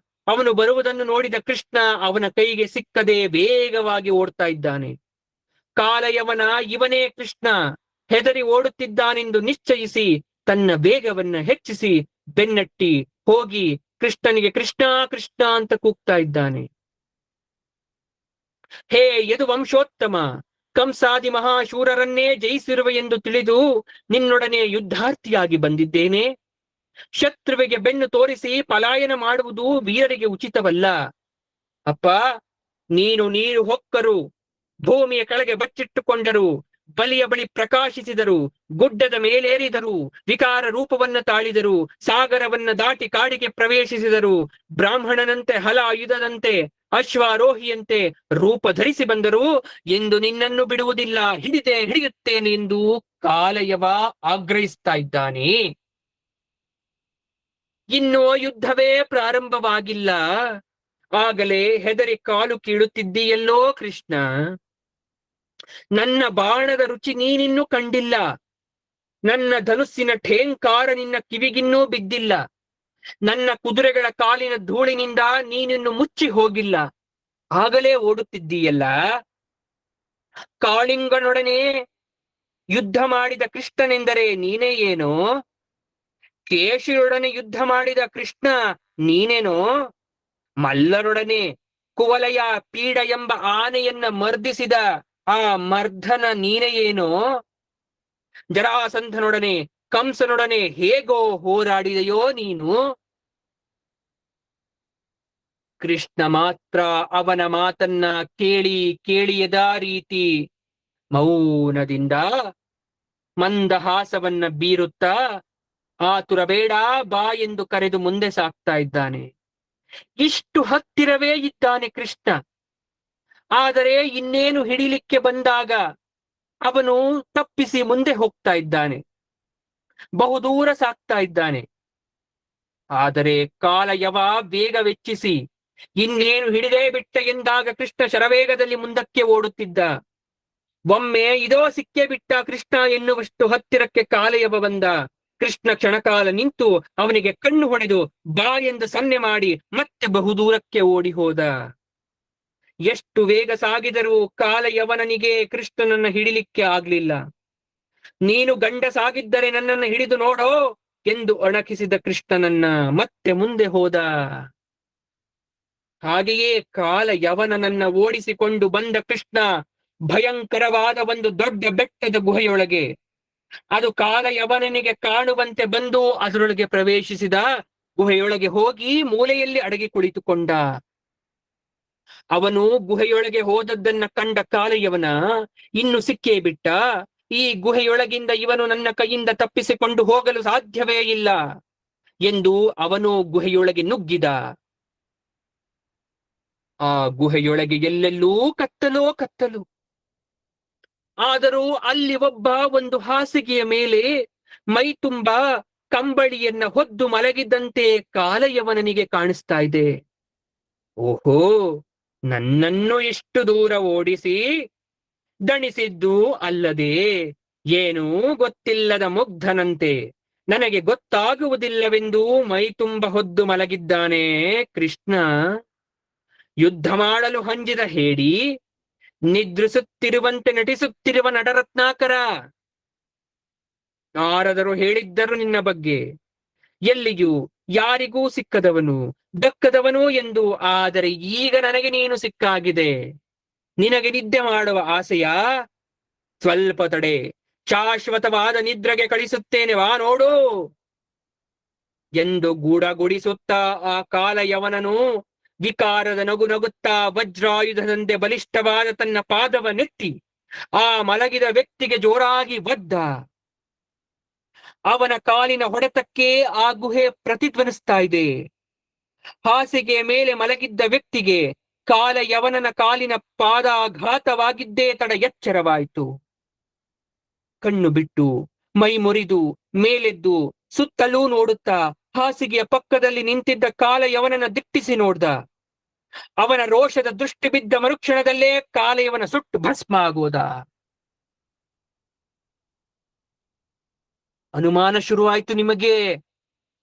ಅವನು ಬರುವುದನ್ನು ನೋಡಿದ ಕೃಷ್ಣ ಅವನ ಕೈಗೆ ಸಿಕ್ಕದೆ ವೇಗವಾಗಿ ಓಡ್ತಾ ಇದ್ದಾನೆ. ಕಾಲಯವನ ಇವನೇ ಕೃಷ್ಣ ಹೆದರಿ ಓಡುತ್ತಿದ್ದಾನೆಂದು ನಿಶ್ಚಯಿಸಿ ತನ್ನ ವೇಗವನ್ನ ಹೆಚ್ಚಿಸಿ ಬೆನ್ನಟ್ಟಿ ಹೋಗಿ ಕೃಷ್ಣನಿಗೆ ಕೃಷ್ಣ ಕೃಷ್ಣ ಅಂತ ಕೂಗ್ತಾ ಇದ್ದಾನೆ. ಹೇ ಯದುವಂಶೋತ್ತಮ, ಕಂಸಾದಿ ಮಹಾಶೂರರನ್ನೇ ಜಯಿಸಿರುವ ಎಂದು ತಿಳಿದು ನಿನ್ನೊಡನೆ ಯುದ್ಧಾರ್ಥಿಯಾಗಿ ಬಂದಿದ್ದೇನೆ. ಶತ್ರುವಿಗೆ ಬೆನ್ನು ತೋರಿಸಿ ಪಲಾಯನ ಮಾಡುವುದು ವೀರರಿಗೆ ಉಚಿತವಲ್ಲ. ಅಪ್ಪ, ನೀರು ಹೊಕ್ಕರು, ಭೂಮಿಯ ಕೆಳಗೆ ಬಚ್ಚಿಟ್ಟುಕೊಂಡರು, ಬಲಿಯ ಬಳಿ ಪ್ರಕಾಶಿಸಿದರು, ಗುಡ್ಡದ ಮೇಲೇರಿದರು, ವಿಕಾರ ರೂಪವನ್ನ ತಾಳಿದರು, ಸಾಗರವನ್ನ ದಾಟಿ ಕಾಡಿಗೆ ಪ್ರವೇಶಿಸಿದರು, ಬ್ರಾಹ್ಮಣನಂತೆ ಹಲಾಯುಧದಂತೆ ಅಶ್ವಾರೋಹಿಯಂತೆ ರೂಪ ಧರಿಸಿ ಬಂದರು ಎಂದು ನಿನ್ನನ್ನು ಬಿಡುವುದಿಲ್ಲ, ಹಿಡಿಯುತ್ತೇನೆ ಎಂದು ಕಾಲಯವ ಆಗ್ರಹಿಸ್ತಾ ಇದ್ದಾನೆ. ಇನ್ನೂ ಯುದ್ಧವೇ ಪ್ರಾರಂಭವಾಗಿಲ್ಲ, ಆಗಲೇ ಹೆದರಿ ಕಾಲು ಕೀಳುತ್ತಿದ್ದೀಯಲ್ಲೋ ಕೃಷ್ಣ. ನನ್ನ ಬಾಣದ ರುಚಿ ನೀನಿನ್ನೂ ಕಂಡಿಲ್ಲ, ನನ್ನ ಧನುಸ್ಸಿನ ಠೇಂಕಾರ ನಿನ್ನ ಕಿವಿಗಿನ್ನೂ ಬಿದ್ದಿಲ್ಲ, ನನ್ನ ಕುದುರೆಗಳ ಕಾಲಿನ ಧೂಳಿನಿಂದ ನೀನಿನ್ನು ಮುಚ್ಚಿ ಹೋಗಿಲ್ಲ, ಆಗಲೇ ಓಡುತ್ತಿದ್ದೀಯಲ್ಲ. ಕಾಳಿಂಗನೊಡನೆ ಯುದ್ಧ ಮಾಡಿದ ಕೃಷ್ಣನೆಂದರೆ ನೀನೇ ಏನೋ, ಕೇಶಿಯೊಡನೆ ಯುದ್ಧ ಮಾಡಿದ ಕೃಷ್ಣ ನೀನೇನೋ, ಮಲ್ಲರೊಡನೆ ಕುವಲಯ ಪೀಡ ಎಂಬ ಆನೆಯನ್ನ ಮರ್ದಿಸಿದ ಆ ಮರ್ಧನ ನೀನೇ ಏನೋ, ಜರಾಸಂಧನೊಡನೆ ಕಂಸನೊಡನೆ ಹೇಗೋ ಹೋರಾಡಿದೆಯೋ ನೀನು. ಕೃಷ್ಣ ಮಾತ್ರ ಅವನ ಮಾತನ್ನ ಕೇಳಿಯದ ರೀತಿ ಮೌನದಿಂದ ಮಂದಹಾಸವನ್ನ ಬೀರುತ್ತಾ ಆತುರ ಬೇಡ ಬಾ ಎಂದು ಕರೆದು ಮುಂದೆ ಸಾಕ್ತಾ ಇದ್ದಾನೆ. ಇಷ್ಟು ಹತ್ತಿರವೇ ಇದ್ದಾನೆ ಕೃಷ್ಣ, ಆದರೆ ಇನ್ನೇನು ಹಿಡಿಲಿಕ್ಕೆ ಬಂದಾಗ ಅವನು ತಪ್ಪಿಸಿ ಮುಂದೆ ಹೋಗ್ತಾ ಇದ್ದಾನೆ, ಬಹುದೂರ ಸಾಕ್ತಾ ಇದ್ದಾನೆ. ಆದರೆ ಕಾಲಯವ ವೇಗವೆಚ್ಚಿಸಿ ಇನ್ನೇನು ಹಿಡಿದೇ ಬಿಟ್ಟ ಎಂದಾಗ ಕೃಷ್ಣ ಶರವೇಗದಲ್ಲಿ ಮುಂದಕ್ಕೆ ಓಡುತ್ತಿದ್ದ. ಒಮ್ಮೆ ಇದೋ ಸಿಕ್ಕೇ ಬಿಟ್ಟ ಕೃಷ್ಣ ಎನ್ನುವಷ್ಟು ಹತ್ತಿರಕ್ಕೆ ಕಾಲಯವ ಬಂದ. ಕೃಷ್ಣ ಕ್ಷಣಕಾಲ ನಿಂತು ಅವನಿಗೆ ಕಣ್ಣು ಹೊಡೆದು ಬಾ ಎಂದು ಸನ್ನೆ ಮಾಡಿ ಮತ್ತೆ ಬಹುದೂರಕ್ಕೆ ಓಡಿ ಹೋದ. ಎಷ್ಟು ವೇಗ ಸಾಗಿದರೂ ಕಾಲಯವನಿಗೆ ಕೃಷ್ಣನನ್ನ ಹಿಡಿಲಿಕ್ಕೆ ಆಗ್ಲಿಲ್ಲ. ನೀನು ಗಂಡಸಾಗಿದ್ದರೆ ನನ್ನನ್ನು ಹಿಡಿದು ನೋಡೋ ಎಂದು ಅಣಕಿಸಿದ ಕೃಷ್ಣನನ್ನ ಮತ್ತೆ ಮುಂದೆ ಹೋದ. ಹಾಗೆಯೇ ಕಾಲಯವನನ್ನ ಓಡಿಸಿಕೊಂಡು ಬಂದ ಕೃಷ್ಣ ಭಯಂಕರವಾದ ಒಂದು ದೊಡ್ಡ ಬೆಟ್ಟದ ಗುಹೆಯೊಳಗೆ, ಅದು ಕಾಲಯವನಿಗೆ ಕಾಣುವಂತೆ ಬಂದು ಅದರೊಳಗೆ ಪ್ರವೇಶಿಸಿದ. ಗುಹೆಯೊಳಗೆ ಹೋಗಿ ಮೂಲೆಯಲ್ಲಿ ಅಡಗಿ ಕುಳಿತುಕೊಂಡ. ಅವನು ಗುಹೆಯೊಳಗೆ ಹೋದದ್ದನ್ನ ಕಂಡ ಕಾಲಯವನ ಇನ್ನು ಸಿಕ್ಕೇ ಬಿಟ್ಟ, ಈ ಗುಹೆಯೊಳಗಿಂದ ಇವನು ನನ್ನ ಕೈಯಿಂದ ತಪ್ಪಿಸಿಕೊಂಡು ಹೋಗಲು ಸಾಧ್ಯವೇ ಇಲ್ಲ ಎಂದು ಅವನು ಗುಹೆಯೊಳಗೆ ನುಗ್ಗಿದ. ಆ ಗುಹೆಯೊಳಗೆ ಎಲ್ಲೆಲ್ಲೂ ಕತ್ತಲು. ಆದರೂ ಅಲ್ಲಿ ಒಬ್ಬ ಒಂದು ಹಾಸಿಗೆಯ ಮೇಲೆ ಮೈ ತುಂಬ ಕಂಬಳಿಯನ್ನ ಹೊದ್ದು ಮಲಗಿದ್ದಂತೆ ಕಾಲಯವನಿಗೆ ಕಾಣಿಸ್ತಾ ಇದೆ. ಓಹೋ, ನನ್ನನ್ನು ಇಷ್ಟು ದೂರ ಓಡಿಸಿ ದಣಿಸಿದ್ದು ಅಲ್ಲದೆ ಏನೂ ಗೊತ್ತಿಲ್ಲದ ಮುಗ್ಧನಂತೆ ನನಗೆ ಗೊತ್ತಾಗುವುದಿಲ್ಲವೆಂದು ಮೈ ತುಂಬ ಹೊದ್ದು ಮಲಗಿದ್ದಾನೆ ಕೃಷ್ಣ. ಯುದ್ಧ ಮಾಡಲು ಹಂಜಿದ ಹೇಡಿ, ನಿದ್ರಿಸುತ್ತಿರುವಂತೆ ನಟಿಸುತ್ತಿರುವ ನಟರತ್ನಾಕರ. ಯಾರಾದರೂ ಹೇಳಿದ್ದರು ನಿನ್ನ ಬಗ್ಗೆ, ಎಲ್ಲಿಯೂ ಯಾರಿಗೂ ಸಿಕ್ಕದವನು ದಕ್ಕದವನು ಎಂದು. ಆದರೆ ಈಗ ನನಗೆ ನೀನು ಸಿಕ್ಕಾಗಿದೆ. ನಿನಗೆ ನಿದ್ದೆ ಮಾಡುವ ಆಸೆಯ? ಸ್ವಲ್ಪ ತಡೆ, ಶಾಶ್ವತವಾದ ನಿದ್ರೆಗೆ ಕಳಿಸುತ್ತೇನೆ, ವಾ ನೋಡು ಎಂದು ಗೂಡಗುಡಿಸುತ್ತಾ ಆ ಕಾಲಯವನನು ವಿಕಾರದ ನಗುತ್ತಾ ವಜ್ರಾಯುಧದಂತೆ ಬಲಿಷ್ಠವಾದ ತನ್ನ ಪಾದವನ್ನೆತ್ತಿ ಆ ಮಲಗಿದ ವ್ಯಕ್ತಿಗೆ ಜೋರಾಗಿ ಒದ್ದ. ಅವನ ಕಾಲಿನ ಹೊಡೆತಕ್ಕೆ ಆ ಗುಹೆ ಪ್ರತಿಧ್ವನಿಸ್ತಾ ಇದೆ. ಹಾಸಿಗೆಯ ಮೇಲೆ ಮಲಗಿದ್ದ ವ್ಯಕ್ತಿಗೆ ಕಾಲಯವನನ ಕಾಲಿನ ಪಾದಾಘಾತವಾಗಿದ್ದೇ ತಡ ಎಚ್ಚರವಾಯಿತು. ಕಣ್ಣು ಬಿಟ್ಟು ಮೈ ಮುರಿದು ಮೇಲೆದ್ದು ಸುತ್ತಲೂ ನೋಡುತ್ತಾ ಹಾಸಿಗೆಯ ಪಕ್ಕದಲ್ಲಿ ನಿಂತಿದ್ದ ಕಾಲಯವನನ್ನ ದಿಟ್ಟಿಸಿ ನೋಡ್ದ. ಅವನ ರೋಷದ ದೃಷ್ಟಿ ಬಿದ್ದ ಮರುಕ್ಷಣದಲ್ಲೇ ಕಾಲಯವನ ಸುಟ್ಟು ಭಸ್ಮ ಆಗೋದ. ಅನುಮಾನ ಶುರುವಾಯ್ತು ನಿಮಗೆ.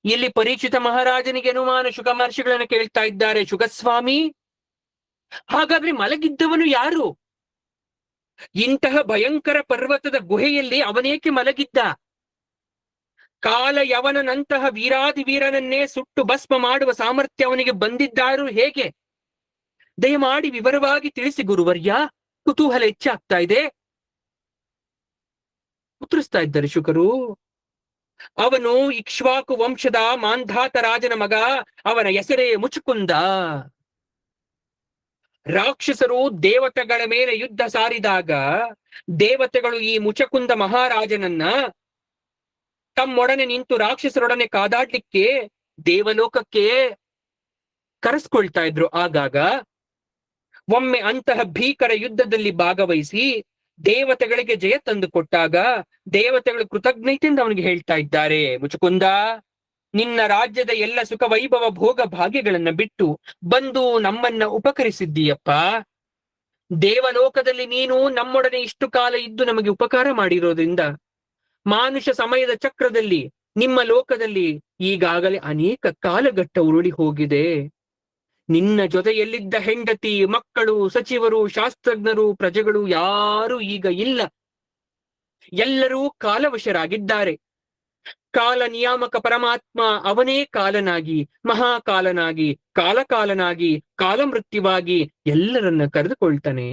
ಇಲ್ಲಿ ಪರೀಕ್ಷಿತ ಮಹಾರಾಜನಿಗೆ ಅನುಮಾನ ಶುಕ ಮಹರ್ಷಿಗಳನ್ನು ಕೇಳ್ತಾ ಇದ್ದಾರೆ. ಶುಕಸ್ವಾಮಿ, ಹಾಗಾದ್ರೆ ಮಲಗಿದ್ದವನು ಯಾರು? ಇಂತಹ ಭಯಂಕರ ಪರ್ವತದ ಗುಹೆಯಲ್ಲಿ ಅವನೇಕೆ ಮಲಗಿದ್ದ? ಕಾಲ ಯವನನಂತಹ ವೀರಾದಿ ವೀರನನ್ನೇ ಸುಟ್ಟು ಭಸ್ಮ ಮಾಡುವ ಸಾಮರ್ಥ್ಯ ಅವನಿಗೆ ಬಂದಿದ್ದಾರು ಹೇಗೆ? ದಯಮಾಡಿ ವಿವರವಾಗಿ ತಿಳಿಸಿ ಗುರುವರ್ಯ, ಕುತೂಹಲ ಹೆಚ್ಚಾಗ್ತಾ ಇದೆ. ಉತ್ತರಿಸ್ತಾ ಇದ್ದಾರೆ ಶುಕರು. ಅವನು ಇಕ್ಷ್ವಾಕು ವಂಶದ ಮಾಂಧಾತ ರಾಜನ ಮಗ. ಅವನ ಹೆಸರೇ ಮುಚುಕುಂದ. ರಾಕ್ಷಸರು ದೇವತೆಗಳ ಮೇಲೆ ಯುದ್ಧ ಸಾರಿದಾಗ ದೇವತೆಗಳು ಈ ಮುಚಕುಂದ ಮಹಾರಾಜನನ್ನ ತಮ್ಮೊಡನೆ ನಿಂತು ರಾಕ್ಷಸರೊಡನೆ ಕಾದಾಡ್ಲಿಕ್ಕೆ ದೇವಲೋಕಕ್ಕೆ ಕರೆಸ್ಕೊಳ್ತಾ ಇದ್ರು. ಆಗಾಗ ಒಮ್ಮೆ ಅಂತಹ ಭೀಕರ ಯುದ್ಧದಲ್ಲಿ ಭಾಗವಹಿಸಿ ದೇವತೆಗಳಿಗೆ ಜಯ ತಂದು ಕೊಟ್ಟಾಗ ದೇವತೆಗಳು ಕೃತಜ್ಞತೆಯಿಂದ ಅವನಿಗೆ ಹೇಳ್ತಾ ಇದ್ದಾರೆ, ಮುಚುಕುಂದ, ನಿನ್ನ ರಾಜ್ಯದ ಎಲ್ಲ ಸುಖ ವೈಭವ ಭೋಗ ಭಾಗ್ಯಗಳನ್ನ ಬಿಟ್ಟು ಬಂದು ನಮ್ಮನ್ನ ಉಪಕರಿಸಿದ್ದೀಯಪ್ಪ. ದೇವಲೋಕದಲ್ಲಿ ನೀನು ನಮ್ಮೊಡನೆ ಇಷ್ಟು ಕಾಲ ಇದ್ದು ನಮಗೆ ಉಪಕಾರ ಮಾಡಿರೋದ್ರಿಂದ ಮಾನುಷ ಸಮಯದ ಚಕ್ರದಲ್ಲಿ ನಿಮ್ಮ ಲೋಕದಲ್ಲಿ ಈಗಾಗಲೇ ಅನೇಕ ಕಾಲಘಟ್ಟ ಉರುಳಿ ಹೋಗಿದೆ. ನಿನ್ನ ಜೊತೆಯಲ್ಲಿದ್ದ ಹೆಂಡತಿ, ಮಕ್ಕಳು, ಸಚಿವರು, ಶಾಸ್ತ್ರಜ್ಞರು, ಪ್ರಜೆಗಳು ಯಾರೂ ಈಗ ಇಲ್ಲ. ಎಲ್ಲರೂ ಕಾಲವಶರಾಗಿದ್ದಾರೆ. ಕಾಲ ನಿಯಾಮಕ ಪರಮಾತ್ಮ ಅವನೇ ಕಾಲನಾಗಿ, ಮಹಾಕಾಲನಾಗಿ, ಕಾಲಕಾಲನಾಗಿ, ಕಾಲಮೃತ್ಯುವಾಗಿ ಎಲ್ಲರನ್ನ ಕರೆದುಕೊಳ್ತಾನೆ.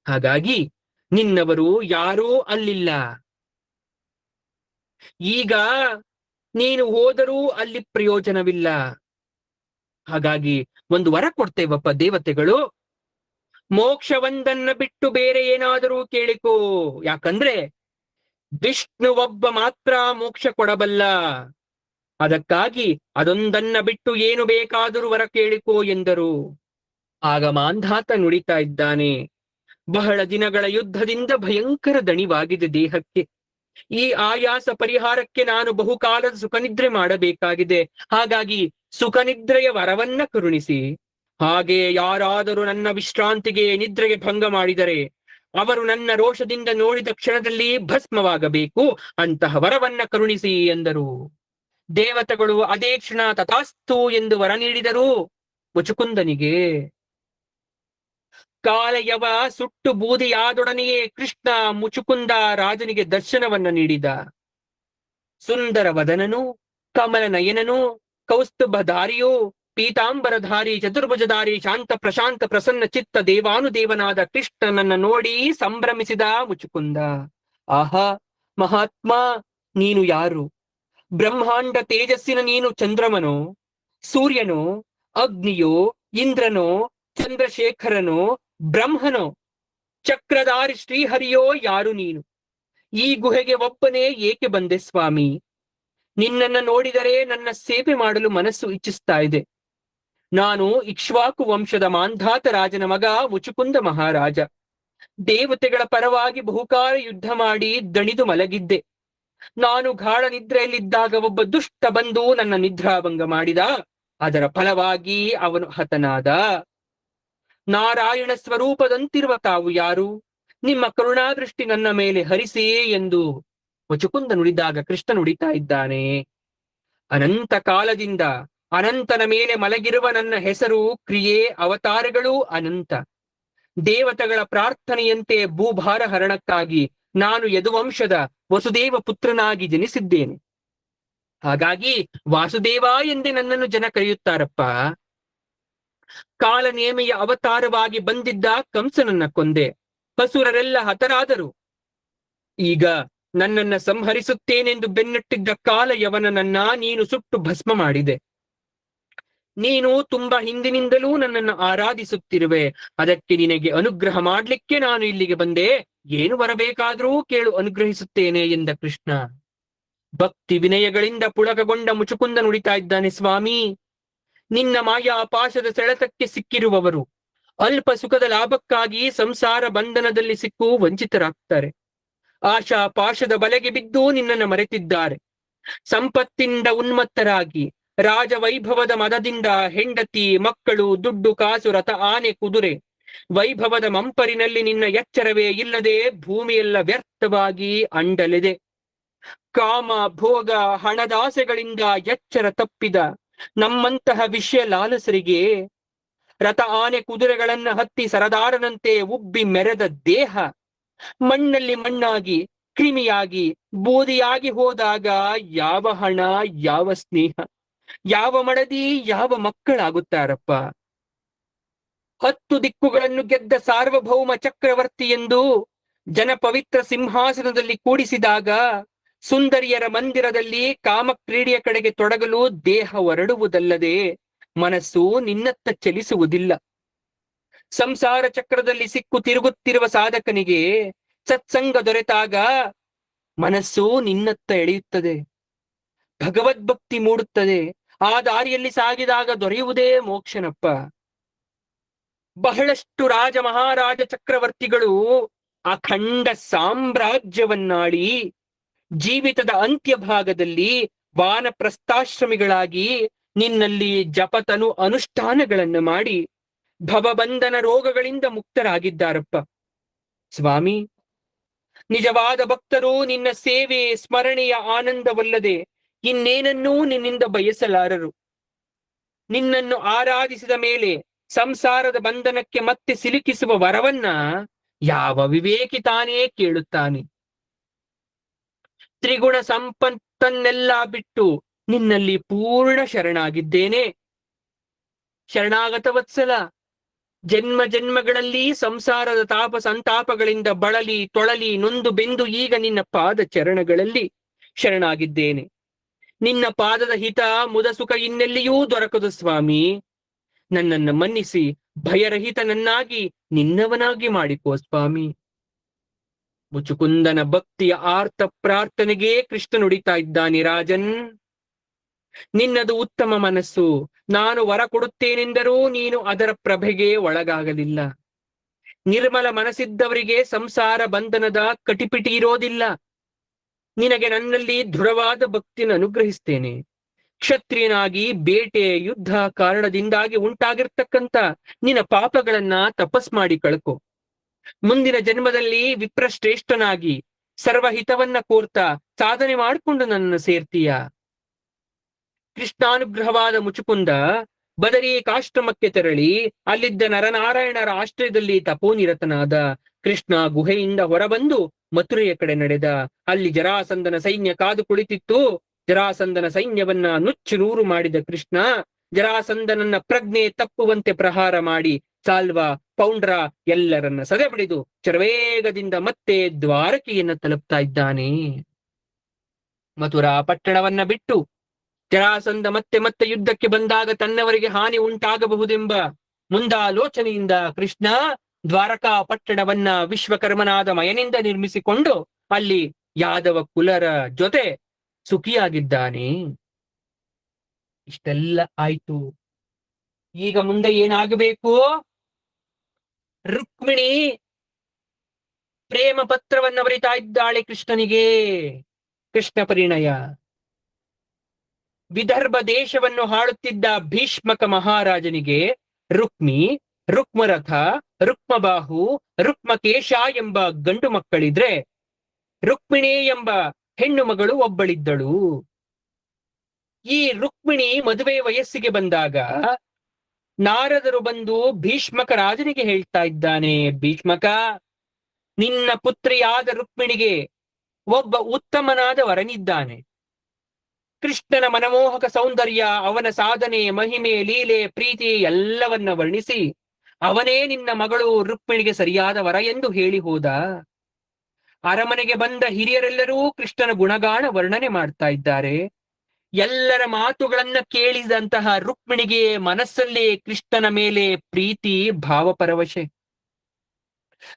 ಹಾಗಾಗಿ ನಿನ್ನವರು ಯಾರೂ ಅಲ್ಲಿಲ್ಲ. ಈಗ ನೀನು ಹೋದರೂ ಅಲ್ಲಿ ಪ್ರಯೋಜನವಿಲ್ಲ. ಹಾಗಾಗಿ ಒಂದು ವರ ಕೊಡ್ತೇವಪ್ಪ ದೇವತೆಗಳು, ಮೋಕ್ಷವೊಂದನ್ನ ಬಿಟ್ಟು ಬೇರೆ ಏನಾದರೂ ಕೇಳಿಕೋ. ಯಾಕಂದ್ರೆ ವಿಷ್ಣು ಒಬ್ಬ ಮಾತ್ರ ಮೋಕ್ಷ ಕೊಡಬಲ್ಲ. ಅದಕ್ಕಾಗಿ ಅದೊಂದನ್ನ ಬಿಟ್ಟು ಏನು ಬೇಕಾದರೂ ವರ ಕೇಳಿಕೋ ಎಂದರು. ಆಗ ಮಾಂಧಾತ ನುಡಿತಾ ಇದ್ದಾನೆ, ಬಹಳ ದಿನಗಳ ಯುದ್ಧದಿಂದ ಭಯಂಕರ ದಣಿವಾಗಿದೆ ದೇಹಕ್ಕೆ. ಈ ಆಯಾಸ ಪರಿಹಾರಕ್ಕೆ ನಾನು ಬಹುಕಾಲದ ಸುಖನಿದ್ರೆ ಮಾಡಬೇಕಾಗಿದೆ. ಹಾಗಾಗಿ ಸುಖನಿದ್ರೆಯ ವರವನ್ನ ಕರುಣಿಸಿ. ಹಾಗೆ ಯಾರಾದರೂ ನನ್ನ ವಿಶ್ರಾಂತಿಗೆ, ನಿದ್ರೆಗೆ ಭಂಗ ಮಾಡಿದರೆ ಅವರು ನನ್ನ ರೋಷದಿಂದ ನೋಡಿದ ಕ್ಷಣದಲ್ಲಿ ಭಸ್ಮವಾಗಬೇಕು. ಅಂತಹ ವರವನ್ನ ಕರುಣಿಸಿ ಎಂದರು. ದೇವತೆಗಳು ಅದೇ ಕ್ಷಣ ತಥಾಸ್ತು ಎಂದು ವರ ನೀಡಿದರು ಮುಚುಕುಂದನಿಗೆ. ಕಾಲಯವ ಸುಟ್ಟು ಬೂದಿಯಾದೊಡನೆಯೇ ಕೃಷ್ಣ ಮುಚುಕುಂದ ರಾಜನಿಗೆ ದರ್ಶನವನ್ನ ನೀಡಿದ. ಸುಂದರ ವದನನು, ಕಮಲ ನಯನನು, ಕೌಸ್ತುಭಧಾರಿಯು, ಪೀತಾಂಬರಧಾರಿ, ಚತುರ್ಭುಜಧಾರಿ, ಶಾಂತ ಪ್ರಶಾಂತ ಪ್ರಸನ್ನ ಚಿತ್ತ ದೇವಾನುದೇವನಾದ ಕೃಷ್ಣನನ್ನ ನೋಡಿ ಸಂಭ್ರಮಿಸಿದ ಮುಚುಕುಂದ. ಆಹಾ ಮಹಾತ್ಮ, ನೀನು ಯಾರು? ಬ್ರಹ್ಮಾಂಡ ತೇಜಸ್ಸಿನ ನೀನು ಚಂದ್ರಮನೋ, ಸೂರ್ಯನೋ, ಅಗ್ನಿಯೋ, ಇಂದ್ರನೋ, ಚಂದ್ರಶೇಖರನೋ, ಬ್ರಹ್ಮನೋ, ಚಕ್ರಧಾರಿ ಶ್ರೀಹರಿಯೋ ಯಾರು ನೀನು? ಈ ಗುಹೆಗೆ ಒಬ್ಬನೇ ಏಕೆ ಬಂದೆ ಸ್ವಾಮಿ? ನಿನ್ನನ್ನ ನೋಡಿದರೆ ನನ್ನ ಸೇವೆ ಮಾಡಲು ಮನಸ್ಸು ಇಚ್ಛಿಸ್ತಾ ಇದೆ. ನಾನು ಇಕ್ಷ್ವಾಕು ವಂಶದ ಮಾಂಧಾತ ರಾಜನ ಮಗ ಮುಚುಕುಂದ ಮಹಾರಾಜ. ದೇವತೆಗಳ ಪರವಾಗಿ ಬಹುಕಾಲ ಯುದ್ಧ ಮಾಡಿ ದಣಿದು ಮಲಗಿದ್ದೆ. ನಾನು ಗಾಢ ನಿದ್ರೆಯಲ್ಲಿದ್ದಾಗ ಒಬ್ಬ ದುಷ್ಟ ಬಂದು ನನ್ನ ನಿದ್ರಾಭಂಗ ಮಾಡಿದ. ಅದರ ಫಲವಾಗಿ ಅವನು ಹತನಾದ. ನಾರಾಯಣ ಸ್ವರೂಪದಂತಿರುವ ತಾವು ಯಾರು? ನಿಮ್ಮ ಕರುಣಾದೃಷ್ಟಿ ನನ್ನ ಮೇಲೆ ಹರಿಸಿ ಎಂದು ಮುಚುಕುಂದ ನುಡಿದಾಗ ಕೃಷ್ಣ ನುಡಿತಾ ಇದ್ದಾನೆ, ಅನಂತ ಕಾಲದಿಂದ ಅನಂತನ ಮೇಲೆ ಮಲಗಿರುವ ನನ್ನ ಹೆಸರು, ಕ್ರಿಯೆ, ಅವತಾರಗಳು ಅನಂತ. ದೇವತೆಗಳ ಪ್ರಾರ್ಥನೆಯಂತೆ ಭೂಭಾರ ಹರಣಕ್ಕಾಗಿ ನಾನು ಯದುವಂಶದ ವಸುದೇವ ಪುತ್ರನಾಗಿ ಜನಿಸಿದ್ದೇನೆ. ಹಾಗಾಗಿ ವಾಸುದೇವ ಎಂದೇ ನನ್ನನ್ನು ಜನ ಕರೆಯುತ್ತಾರಪ್ಪ. ಕಾಲನೇಮೆಯ ಅವತಾರವಾಗಿ ಬಂದಿದ್ದ ಕಂಸನನ್ನ ಕೊಂದೆ. ಹಸುರರೆಲ್ಲ ಹತರಾದರು. ಈಗ ನನ್ನನ್ನ ಸಂಹರಿಸುತ್ತೇನೆಂದು ಬೆನ್ನಟ್ಟಿದ್ದ ಕಾಲಯವನನ್ನ ನೀನು ಸುಟ್ಟು ಭಸ್ಮ ಮಾಡಿದೆ. ನೀನು ತುಂಬಾ ಹಿಂದಿನಿಂದಲೂ ನನ್ನನ್ನು ಆರಾಧಿಸುತ್ತಿರುವೆ. ಅದಕ್ಕೆ ನಿನಗೆ ಅನುಗ್ರಹ ಮಾಡ್ಲಿಕ್ಕೆ ನಾನು ಇಲ್ಲಿಗೆ ಬಂದೆ. ಏನು ಬರಬೇಕಾದ್ರೂ ಕೇಳು, ಅನುಗ್ರಹಿಸುತ್ತೇನೆ ಎಂದ ಕೃಷ್ಣ. ಭಕ್ತಿ ವಿನಯಗಳಿಂದ ಪುಳಕಗೊಂಡ ಮುಚುಕುಂದ ನುಡಿತಾ ಇದ್ದಾನೆ, ಸ್ವಾಮಿ, ನಿನ್ನ ಮಾಯಾ ಪಾಶದ ಸೆಳೆತಕ್ಕೆ ಸಿಕ್ಕಿರುವವರು ಅಲ್ಪ ಸುಖದ ಲಾಭಕ್ಕಾಗಿ ಸಂಸಾರ ಬಂಧನದಲ್ಲಿ ಸಿಕ್ಕು ವಂಚಿತರಾಗ್ತಾರೆ. ಆಶಾ ಪಾಶದ ಬಲೆಗೆ ಬಿದ್ದು ನಿನ್ನನ್ನು ಮರೆತಿದ್ದಾರೆ. ಸಂಪತ್ತಿಂದ ಉನ್ಮತ್ತರಾಗಿ ರಾಜವೈಭವದ ಮದದಿಂದ ಹೆಂಡತಿ, ಮಕ್ಕಳು, ದುಡ್ಡು, ಕಾಸು, ರಥ, ಆನೆ, ಕುದುರೆ ವೈಭವದ ಮಂಪರಿನಲ್ಲಿ ನಿನ್ನ ಎಚ್ಚರವೇ ಇಲ್ಲದೆ ಭೂಮಿಯೆಲ್ಲ ವ್ಯರ್ಥವಾಗಿ ಅಂಡಲಿದೆ. ಕಾಮ, ಭೋಗ, ಹಣದಾಸೆಗಳಿಂದ ಎಚ್ಚರ ತಪ್ಪಿದ ನಮ್ಮಂತಹ ವಿಷಯ ಲಾಲಸರಿಗೆ ರಥ, ಆನೆ, ಕುದುರೆಗಳನ್ನ ಹತ್ತಿ ಸರದಾರನಂತೆ ಉಬ್ಬಿ ಮೆರೆದ ದೇಹ ಮಣ್ಣಲ್ಲಿ ಮಣ್ಣಾಗಿ ಕ್ರಿಮಿಯಾಗಿ ಬೂದಿಯಾಗಿ ಹೋದಾಗ ಯಾವ ಹಣ, ಯಾವ ಸ್ನೇಹ, ಯಾವ ಮಡದಿ, ಯಾವ ಮಕ್ಕಳಾಗುತ್ತಾರಪ್ಪ. 10 ದಿಕ್ಕುಗಳನ್ನು ಗೆದ್ದ ಸಾರ್ವಭೌಮ ಚಕ್ರವರ್ತಿ ಎಂದು ಜನ ಪವಿತ್ರ ಸಿಂಹಾಸನದಲ್ಲಿ ಕೂಡಿಸಿದಾಗ ಸುಂದರಿಯರ ಮಂದಿರದಲ್ಲಿ ಕಾಮಕ್ರೀಡೆಯ ಕಡೆಗೆ ತೊಡಗಲು ದೇಹ ಹೊರಡುವುದಲ್ಲದೆ ಮನಸ್ಸು ನಿನ್ನತ್ತ ಚಲಿಸುವುದಿಲ್ಲ. ಸಂಸಾರ ಚಕ್ರದಲ್ಲಿ ಸಿಕ್ಕು ತಿರುಗುತ್ತಿರುವ ಸಾಧಕನಿಗೆ ಸತ್ಸಂಗ ದೊರೆತಾಗ ಮನಸ್ಸು ನಿನ್ನತ್ತ ಎಳೆಯುತ್ತದೆ, ಭಗವದ್ಭಕ್ತಿ ಮೂಡುತ್ತದೆ. ಆ ದಾರಿಯಲ್ಲಿ ಸಾಗಿದಾಗ ದೊರೆಯುವುದೇ ಮೋಕ್ಷನಪ್ಪ. ಬಹಳಷ್ಟು ರಾಜ ಮಹಾರಾಜ ಚಕ್ರವರ್ತಿಗಳು ಅಖಂಡ ಸಾಮ್ರಾಜ್ಯವನ್ನಾಳಿ ಜೀವಿತದ ಅಂತ್ಯಭಾಗದಲ್ಲಿ ವಾನಪ್ರಸ್ಥಾಶ್ರಮಿಗಳಾಗಿ ನಿನ್ನಲ್ಲಿ ಜಪತನು ಅನುಷ್ಠಾನಗಳನ್ನು ಮಾಡಿ ಭವಬಂಧನ ರೋಗಗಳಿಂದ ಮುಕ್ತರಾಗಿದ್ದಾರಪ್ಪ. ಸ್ವಾಮಿ, ನಿಜವಾದ ಭಕ್ತರು ನಿನ್ನ ಸೇವೆ ಸ್ಮರಣೆಯ ಆನಂದವಲ್ಲದೆ ಇನ್ನೇನನ್ನೂ ನಿನ್ನಿಂದ ಬಯಸಲಾರರು. ನಿನ್ನನ್ನು ಆರಾಧಿಸಿದ ಮೇಲೆ ಸಂಸಾರದ ಬಂಧನಕ್ಕೆ ಮತ್ತೆ ಸಿಲುಕಿಸುವ ವರವನ್ನ ಯಾವ ವಿವೇಕಿ ತಾನೇ ಕೇಳುತ್ತಾನೆ? ತ್ರಿಗುಣ ಸಂಪತ್ತನ್ನೆಲ್ಲ ಬಿಟ್ಟು ನಿನ್ನಲ್ಲಿ ಪೂರ್ಣ ಶರಣಾಗಿದ್ದೇನೆ. ಶರಣಾಗತ ವತ್ಸಲ, ಜನ್ಮ ಜನ್ಮಗಳಲ್ಲಿ ಸಂಸಾರದ ತಾಪ ಸಂತಾಪಗಳಿಂದ ಬಳಲಿ ತೊಳಲಿ ನೊಂದು ಬೆಂದು ಈಗ ನಿನ್ನ ಪಾದ ಚರಣಗಳಲ್ಲಿ ಶರಣಾಗಿದ್ದೇನೆ. ನಿನ್ನ ಪಾದದ ಹಿತ ಮುದ ಸುಖ ಇನ್ನೆಲ್ಲಿಯೂ ದೊರಕದು ಸ್ವಾಮಿ. ನನ್ನನ್ನು ಮನ್ನಿಸಿ ಭಯರಹಿತನನ್ನಾಗಿ ನಿನ್ನವನಾಗಿ ಮಾಡಿಕೋ ಸ್ವಾಮಿ. ಮುಚುಕುಂದನ ಭಕ್ತಿಯ ಆರ್ತ ಪ್ರಾರ್ಥನೆಗೆ ಕೃಷ್ಣ ನುಡಿತಾ ಇದ್ದಾನೆ. ರಾಜನ್, ನಿನ್ನದು ಉತ್ತಮ ಮನಸ್ಸು. ನಾನು ವರ ಕೊಡುತ್ತೇನೆಂದರೂ ನೀನು ಅದರ ಪ್ರಭೆಗೆ ಒಳಗಾಗಲಿಲ್ಲ. ನಿರ್ಮಲ ಮನಸ್ಸಿದ್ದವರಿಗೆ ಸಂಸಾರ ಬಂಧನದ ಕಟಿಪಿಟಿ ಇರೋದಿಲ್ಲ. ನಿನಗೆ ನನ್ನಲ್ಲಿ ದೃಢವಾದ ಭಕ್ತಿಯನ್ನು ಅನುಗ್ರಹಿಸ್ತೇನೆ. ಕ್ಷತ್ರಿಯನಾಗಿ ಬೇಟೆ ಯುದ್ಧ ಕಾರಣದಿಂದಾಗಿ ಉಂಟಾಗಿರ್ತಕ್ಕಂಥ ನಿನ್ನ ಪಾಪಗಳನ್ನ ತಪಸ್ ಮಾಡಿ ಕಳ್ಕೊ. ಮುಂದಿನ ಜನ್ಮದಲ್ಲಿ ವಿಪ್ರಶ್ರೇಷ್ಠನಾಗಿ ಸರ್ವಹಿತವನ್ನ ಕೋರ್ತಾ ಸಾಧನೆ ಮಾಡಿಕೊಂಡು ನನ್ನನ್ನು ಸೇರ್ತೀಯ. ಕೃಷ್ಣಾನುಗ್ರಹವಾದ ಮುಚುಕುಂದ ಬದರಿಕಾಶ್ರಮಕ್ಕೆ ತೆರಳಿ ಅಲ್ಲಿದ್ದ ನರನಾರಾಯಣರ ಆಶ್ರಯದಲ್ಲಿ ತಪೋನಿರತನಾದ. ಕೃಷ್ಣ ಗುಹೆಯಿಂದ ಹೊರಬಂದು ಮಥುರೆಯ ಕಡೆ ನಡೆದ. ಅಲ್ಲಿ ಜರಾಸಂಧನ ಸೈನ್ಯ ಕಾದು ಕುಳಿತಿತ್ತು. ಜರಾಸಂಧನ ಸೈನ್ಯವನ್ನ ನುಚ್ಚು ನೂರು ಮಾಡಿದ ಕೃಷ್ಣ ಜರಾಸಂಧನನ್ನ ಪ್ರಜ್ಞೆ ತಪ್ಪುವಂತೆ ಪ್ರಹಾರ ಮಾಡಿ ಸಾಲ್ವ, ಪೌಂಡ್ರ ಎಲ್ಲರನ್ನ ಸದೆಬಡಿದು ಚರವೇಗದಿಂದ ಮತ್ತೆ ದ್ವಾರಕೆಯನ್ನ ತಲುಪ್ತಾ ಇದ್ದಾನೆ. ಮಥುರಾ ಪಟ್ಟಣವನ್ನ ಬಿಟ್ಟು ಜರಾಸಂಧ ಮತ್ತೆ ಮತ್ತೆ ಯುದ್ಧಕ್ಕೆ ಬಂದಾಗ ತನ್ನವರಿಗೆ ಹಾನಿ ಉಂಟಾಗಬಹುದೆಂಬ ಮುಂದಾಲೋಚನೆಯಿಂದ ಕೃಷ್ಣ ದ್ವಾರಕಾ ಪಟ್ಟಣವನ್ನ ವಿಶ್ವಕರ್ಮನಾದ ಮಯನಿಂದ ನಿರ್ಮಿಸಿಕೊಂಡು ಅಲ್ಲಿ ಯಾದವ ಕುಲರ ಜೊತೆ ಸುಖಿಯಾಗಿದ್ದಾನೆ. ಇಷ್ಟೆಲ್ಲ ಆಯ್ತು. ಈಗ ಮುಂದೆ ಏನಾಗಬೇಕು? ರುಕ್ಮಿಣಿ ಪ್ರೇಮ ಪತ್ರವನ್ನ ಬರಿತಾ ಇದ್ದಾಳೆ ಕೃಷ್ಣನಿಗೆ. ಕೃಷ್ಣ ಪರಿಣಯ. ವಿದರ್ಭ ದೇಶವನ್ನು ಆಳುತ್ತಿದ್ದ ಭೀಷ್ಮಕ ಮಹಾರಾಜನಿಗೆ ರುಕ್ಮಿ, ರುಕ್ಮರಥ, ರುಕ್ಮಬಾಹು, ರುಕ್ಮಕೇಶ ಎಂಬ ಗಂಡು ಮಕ್ಕಳಿದ್ರೆ ರುಕ್ಮಿಣಿ ಎಂಬ ಹೆಣ್ಣು ಮಗಳು ಒಬ್ಬಳಿದ್ದಳು. ಈ ರುಕ್ಮಿಣಿ ಮದುವೆ ವಯಸ್ಸಿಗೆ ಬಂದಾಗ ನಾರದರು ಬಂದು ಭೀಷ್ಮಕ ರಾಜನಿಗೆ ಹೇಳ್ತಾ ಇದ್ದಾನೆ, ಭೀಷ್ಮಕ, ನಿನ್ನ ಪುತ್ರಿಯಾದ ರುಕ್ಮಿಣಿಗೆ ಒಬ್ಬ ಉತ್ತಮನಾದ ವರನಿದ್ದಾನೆ. ಕೃಷ್ಣನ ಮನಮೋಹಕ ಸೌಂದರ್ಯ, ಅವನ ಸಾಧನೆ, ಮಹಿಮೆ, ಲೀಲೆ, ಪ್ರೀತಿ ಎಲ್ಲವನ್ನ ವರ್ಣಿಸಿ ಅವನೇ ನಿನ್ನ ಮಗಳು ರುಕ್ಮಿಣಿಗೆ ಸರಿಯಾದ ವರ ಎಂದು ಹೇಳಿ ಹೋದ. ಅರಮನೆಗೆ ಬಂದ ಹಿರಿಯರೆಲ್ಲರೂ ಕೃಷ್ಣನ ಗುಣಗಾನ ವರ್ಣನೆ ಮಾಡ್ತಾ ಇದ್ದಾರೆ. ಎಲ್ಲರ ಮಾತುಗಳನ್ನ ಕೇಳಿದಂತಹ ರುಕ್ಮಿಣಿಗೆ ಮನಸ್ಸಲ್ಲೇ ಕೃಷ್ಣನ ಮೇಲೆ ಪ್ರೀತಿ ಭಾವಪರವಶೆ.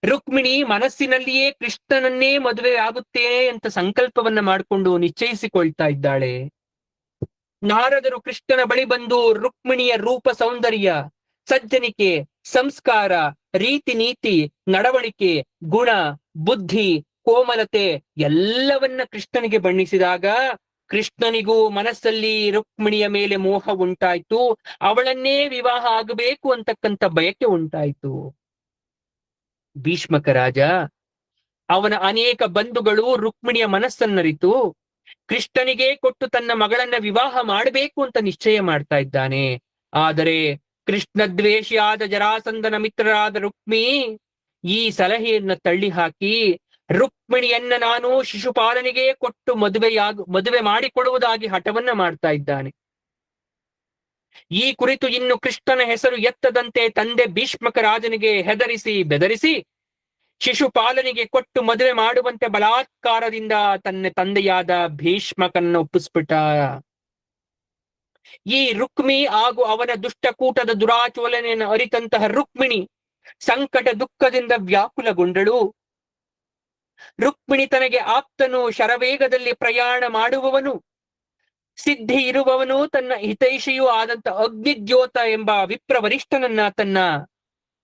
ರುಕ್ಮಿಣಿ ಮನಸ್ಸಿನಲ್ಲಿಯೇ ಕೃಷ್ಣನನ್ನೇ ಮದುವೆ ಆಗುತ್ತೇನೆ ಅಂತ ಸಂಕಲ್ಪವನ್ನ ಮಾಡಿಕೊಂಡು ನಿಶ್ಚಯಿಸಿಕೊಳ್ತಾ ಇದ್ದಾಳೆ. ನಾರದರು ಕೃಷ್ಣನ ಬಳಿ ಬಂದು ರುಕ್ಮಿಣಿಯ ರೂಪ ಸೌಂದರ್ಯ, ಸಜ್ಜನಿಕೆ, ಸಂಸ್ಕಾರ, ರೀತಿ ನೀತಿ, ನಡವಳಿಕೆ, ಗುಣ, ಬುದ್ಧಿ, ಕೋಮಲತೆ ಎಲ್ಲವನ್ನ ಕೃಷ್ಣನಿಗೆ ಬಣ್ಣಿಸಿದಾಗ ಕೃಷ್ಣನಿಗೂ ಮನಸ್ಸಲ್ಲಿ ರುಕ್ಮಿಣಿಯ ಮೇಲೆ ಮೋಹ ಉಂಟಾಯ್ತು. ಅವಳನ್ನೇ ವಿವಾಹ ಆಗಬೇಕು ಅಂತಕ್ಕಂಥ ಬಯಕೆ ಉಂಟಾಯ್ತು. ಭೀಷ್ಮಕ ರಾಜ, ಅವನ ಅನೇಕ ಬಂಧುಗಳು ರುಕ್ಮಿಣಿಯ ಮನಸ್ಸನ್ನರಿತು ಕೃಷ್ಣನಿಗೆ ಕೊಟ್ಟು ತನ್ನ ಮಗಳನ್ನ ವಿವಾಹ ಮಾಡಬೇಕು ಅಂತ ನಿಶ್ಚಯ ಮಾಡ್ತಾ ಇದ್ದಾನೆ. ಆದರೆ ಕೃಷ್ಣ ದ್ವೇಷಿಯಾದ ಜರಾಸಂಧನ ಮಿತ್ರರಾದ ರುಕ್ಮಿ ಈ ಸಲಹೆಯನ್ನ ತಳ್ಳಿ ಹಾಕಿ ರುಕ್ಮಿಣಿಯನ್ನ ನಾನು ಶಿಶುಪಾಲನಿಗೆ ಕೊಟ್ಟು ಮದುವೆ ಮಾಡಿಕೊಡುವುದಾಗಿ ಹಠವನ್ನ ಮಾಡ್ತಾ ಇದ್ದಾನೆ. ಈ ಕುರಿತು ಇನ್ನು ಕೃಷ್ಣನ ಹೆಸರು ಎತ್ತದಂತೆ ತಂದೆ ಭೀಷ್ಮಕ ರಾಜನಿಗೆ ಹೆದರಿಸಿ ಬೆದರಿಸಿ ಶಿಶುಪಾಲನಿಗೆ ಕೊಟ್ಟು ಮದುವೆ ಮಾಡುವಂತೆ ಬಲಾತ್ಕಾರದಿಂದ ತನ್ನ ತಂದೆಯಾದ ಭೀಷ್ಮಕನ್ನ ಒಪ್ಪಿಸ್ಬಿಟ್ಟ. ಈ ರುಕ್ಮಿ ಹಾಗೂ ಅವನ ದುಷ್ಟಕೂಟದ ದುರಾಚೋಲನೆಯನ್ನು ಅರಿತಂತಹ ರುಕ್ಮಿಣಿ ಸಂಕಟ ದುಃಖದಿಂದ ವ್ಯಾಕುಲಗೊಂಡಳು. ರುಕ್ಮಿಣಿ ತನಗೆ ಆಪ್ತನು, ಶರವೇಗದಲ್ಲಿ ಪ್ರಯಾಣ ಮಾಡುವವನು, ಸಿದ್ಧಿ ಇರುವವನು, ತನ್ನ ಹಿತೈಷಿಯೂ ಆದಂತ ಅಗ್ನಿದ್ಯೋತ ಎಂಬ ವಿಪ್ರವರಿಷ್ಠನನ್ನ ತನ್ನ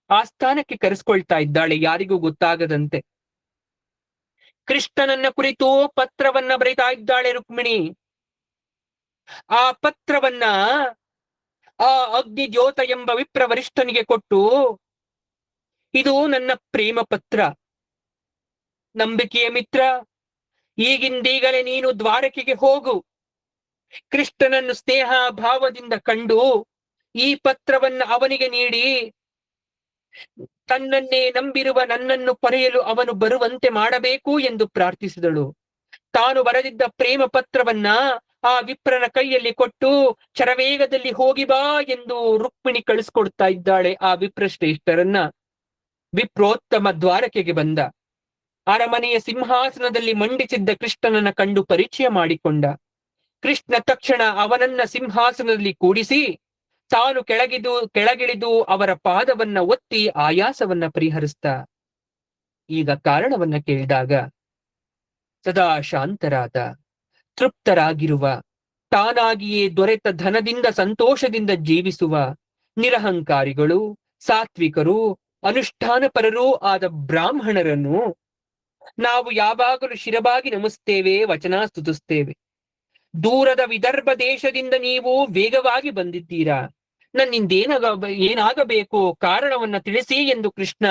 ಆಸ್ಥಾನಕ್ಕೆ ಕರೆಸ್ಕೊಳ್ತಾ ಇದ್ದಾಳೆ, ಯಾರಿಗೂ ಗೊತ್ತಾಗದಂತೆ. ಕೃಷ್ಣನನ್ನ ಕುರಿತು ಪತ್ರವನ್ನ ಬರೀತಾ ಇದ್ದಾಳೆ ರುಕ್ಮಿಣಿ. ಆ ಪತ್ರವನ್ನ ಆ ಅಗ್ನಿದ್ಯೋತ ಎಂಬ ವಿಪ್ರವರಿಷ್ಠನಿಗೆ ಕೊಟ್ಟು, ಇದು ನನ್ನ ಪ್ರೇಮ ಪತ್ರ, ನಂಬಿಕೆಯ ಮಿತ್ರ, ಈಗಿಂದೀಗಲೇ ನೀನು ದ್ವಾರಕೆಗೆ ಹೋಗು. ಕೃಷ್ಣನನ್ನು ಸ್ನೇಹ ಭಾವದಿಂದ ಕಂಡು ಈ ಪತ್ರವನ್ನ ಅವನಿಗೆ ನೀಡಿ ತನ್ನನ್ನೇ ನಂಬಿರುವ ನನ್ನನ್ನು ಪಡೆಯಲು ಅವನು ಬರುವಂತೆ ಮಾಡಬೇಕು ಎಂದು ಪ್ರಾರ್ಥಿಸಿದಳು. ತಾನು ಬರೆದಿದ್ದ ಪ್ರೇಮ ಪತ್ರವನ್ನ ಆ ವಿಪ್ರನ ಕೈಯಲ್ಲಿ ಕೊಟ್ಟು ಶರವೇಗದಲ್ಲಿ ಹೋಗಿ ಬಾ ಎಂದು ರುಕ್ಮಿಣಿ ಕಳಿಸ್ಕೊಡ್ತಾ ಇದ್ದಾಳೆ ಆ ವಿಪ್ರಶ್ರೇಷ್ಠರನ್ನ. ವಿಪ್ರೋತ್ತಮ ದ್ವಾರಕೆಗೆ ಬಂದ. ಅರಮನೆಯ ಸಿಂಹಾಸನದಲ್ಲಿ ಮಂಡಿಸಿದ್ದ ಕೃಷ್ಣನನ್ನ ಕಂಡು ಪರಿಚಯ ಮಾಡಿಕೊಂಡ. ಕೃಷ್ಣ ತಕ್ಷಣ ಅವನನ್ನ ಸಿಂಹಾಸನದಲ್ಲಿ ಕೂಡಿಸಿ ತಾನು ಕೆಳಗಿಳಿದು ಅವರ ಪಾದವನ್ನ ಒತ್ತಿ ಆಯಾಸವನ್ನ ಪರಿಹರಿಸ್ತ. ಈಗ ಕಾರಣವನ್ನ ಕೇಳಿದಾಗ ಸದಾ ಶಾಂತರಾದ, ತೃಪ್ತರಾಗಿರುವ, ತಾನಾಗಿಯೇ ದೊರೆತ ಧನದಿಂದ ಸಂತೋಷದಿಂದ ಜೀವಿಸುವ ನಿರಹಂಕಾರಿಗಳು, ಸಾತ್ವಿಕರು, ಅನುಷ್ಠಾನಪರರೂ ಆದ ಬ್ರಾಹ್ಮಣರನ್ನು ನಾವು ಯಾವಾಗಲೂ ಶಿರಬಾಗಿ ನಮಿಸ್ತೇವೆ, ವಚನ ಸ್ತುತಿಸ್ತೇವೆ. ದೂರದ ವಿದರ್ಭ ದೇಶದಿಂದ ನೀವು ವೇಗವಾಗಿ ಬಂದಿದ್ದೀರಾ, ಏನಾಗಬೇಕು ಕಾರಣವನ್ನ ತಿಳಿಸಿ ಎಂದು ಕೃಷ್ಣ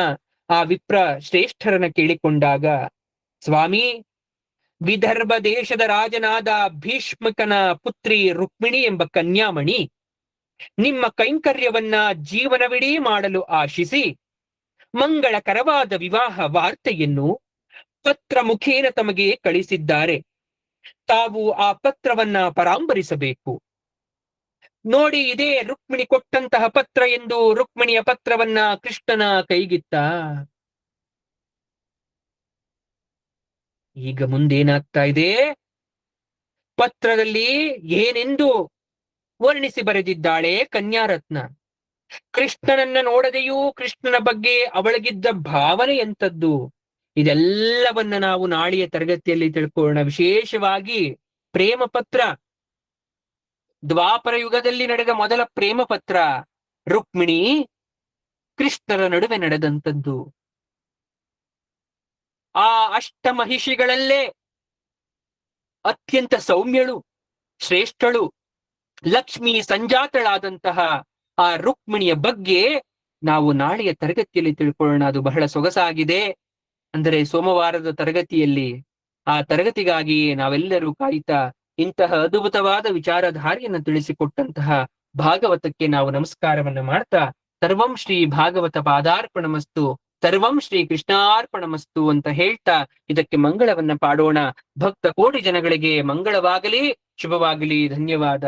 ಆ ವಿಪ್ರ ಶ್ರೇಷ್ಠರನ್ನ ಕೇಳಿಕೊಂಡಾಗ, ಸ್ವಾಮಿ, ವಿದರ್ಭ ದೇಶದ ರಾಜನಾದ ಭೀಷ್ಮಕನ ಪುತ್ರಿ ರುಕ್ಮಿಣಿ ಎಂಬ ಕನ್ಯಾಮಣಿ ನಿಮ್ಮ ಕೈಂಕರ್ಯವನ್ನ ಜೀವನವಿಡೀ ಮಾಡಲು ಆಶಿಸಿ ಮಂಗಳಕರವಾದ ವಿವಾಹ ವಾರ್ತೆಯನ್ನು ಪತ್ರ ಮುಖೇನ ತಮಗೆ ಕಳಿಸಿದ್ದಾರೆ. ತಾವು ಆ ಪತ್ರವನ್ನ ಪರಾಂಬರಿಸಬೇಕು. ನೋಡಿ, ಇದೇ ರುಕ್ಮಿಣಿ ಕೊಟ್ಟಂತಹ ಪತ್ರ ಎಂದು ರುಕ್ಮಿಣಿಯ ಪತ್ರವನ್ನ ಕೃಷ್ಣನ ಕೈಗಿತ್ತ. ಈಗ ಮುಂದೇನಾಗ್ತಾ ಇದೆ? ಪತ್ರದಲ್ಲಿ ಏನೆಂದು ವರ್ಣಿಸಿ ಬರೆದಿದ್ದಾಳೆ ಕನ್ಯಾರತ್ನ. ಕೃಷ್ಣನನ್ನ ನೋಡದೆಯೂ ಕೃಷ್ಣನ ಬಗ್ಗೆ ಅವಳಿಗಿದ್ದ ಭಾವನೆ ಎಂತದ್ದು, ಇದೆಲ್ಲವನ್ನ ನಾವು ನಾಳೆಯ ತರಗತಿಯಲ್ಲಿ ತಿಳ್ಕೊಳ್ಳೋಣ. ವಿಶೇಷವಾಗಿ ಪ್ರೇಮ ಪತ್ರ, ದ್ವಾಪರ ಯುಗದಲ್ಲಿ ನಡೆದ ಮೊದಲ ಪ್ರೇಮ ಪತ್ರ ರುಕ್ಮಿಣಿ ಕೃಷ್ಣರ ನಡುವೆ ನಡೆದಂಥದ್ದು. ಆ ಅಷ್ಟಮಹಿಷಿಗಳಲ್ಲೇ ಅತ್ಯಂತ ಸೌಮ್ಯಳು, ಶ್ರೇಷ್ಠಳು, ಲಕ್ಷ್ಮಿ ಸಂಜಾತಳಾದಂತಹ ಆ ರುಕ್ಮಿಣಿಯ ಬಗ್ಗೆ ನಾವು ನಾಳೆಯ ತರಗತಿಯಲ್ಲಿ ತಿಳ್ಕೊಳ್ಳೋಣ. ಅದು ಬಹಳ ಸೊಗಸಾಗಿದೆ. ಅಂದರೆ ಸೋಮವಾರದ ತರಗತಿಯಲ್ಲಿ ಆ ತರಗತಿಗಾಗಿ ನಾವೆಲ್ಲರೂ ಕಾಯ್ತಾ ಇಂತಹ ಅದ್ಭುತವಾದ ವಿಚಾರಧಾರೆಯನ್ನು ತಿಳಿಸಿಕೊಟ್ಟಂತಹ ಭಾಗವತಕ್ಕೆ ನಾವು ನಮಸ್ಕಾರವನ್ನ ಮಾಡ್ತಾ, ಸರ್ವಂ ಶ್ರೀ ಭಾಗವತ ಪಾದಾರ್ಪಣಮಸ್ತು, ಸರ್ವಂ ಶ್ರೀ ಕೃಷ್ಣಾರ್ಪಣಮಸ್ತು ಅಂತ ಹೇಳ್ತಾ ಇದಕ್ಕೆ ಮಂಗಳವನ್ನ ಪಾಡೋಣ. ಭಕ್ತ ಕೋಟಿ ಜನಗಳಿಗೆ ಮಂಗಳವಾಗಲಿ, ಶುಭವಾಗಲಿ. ಧನ್ಯವಾದ.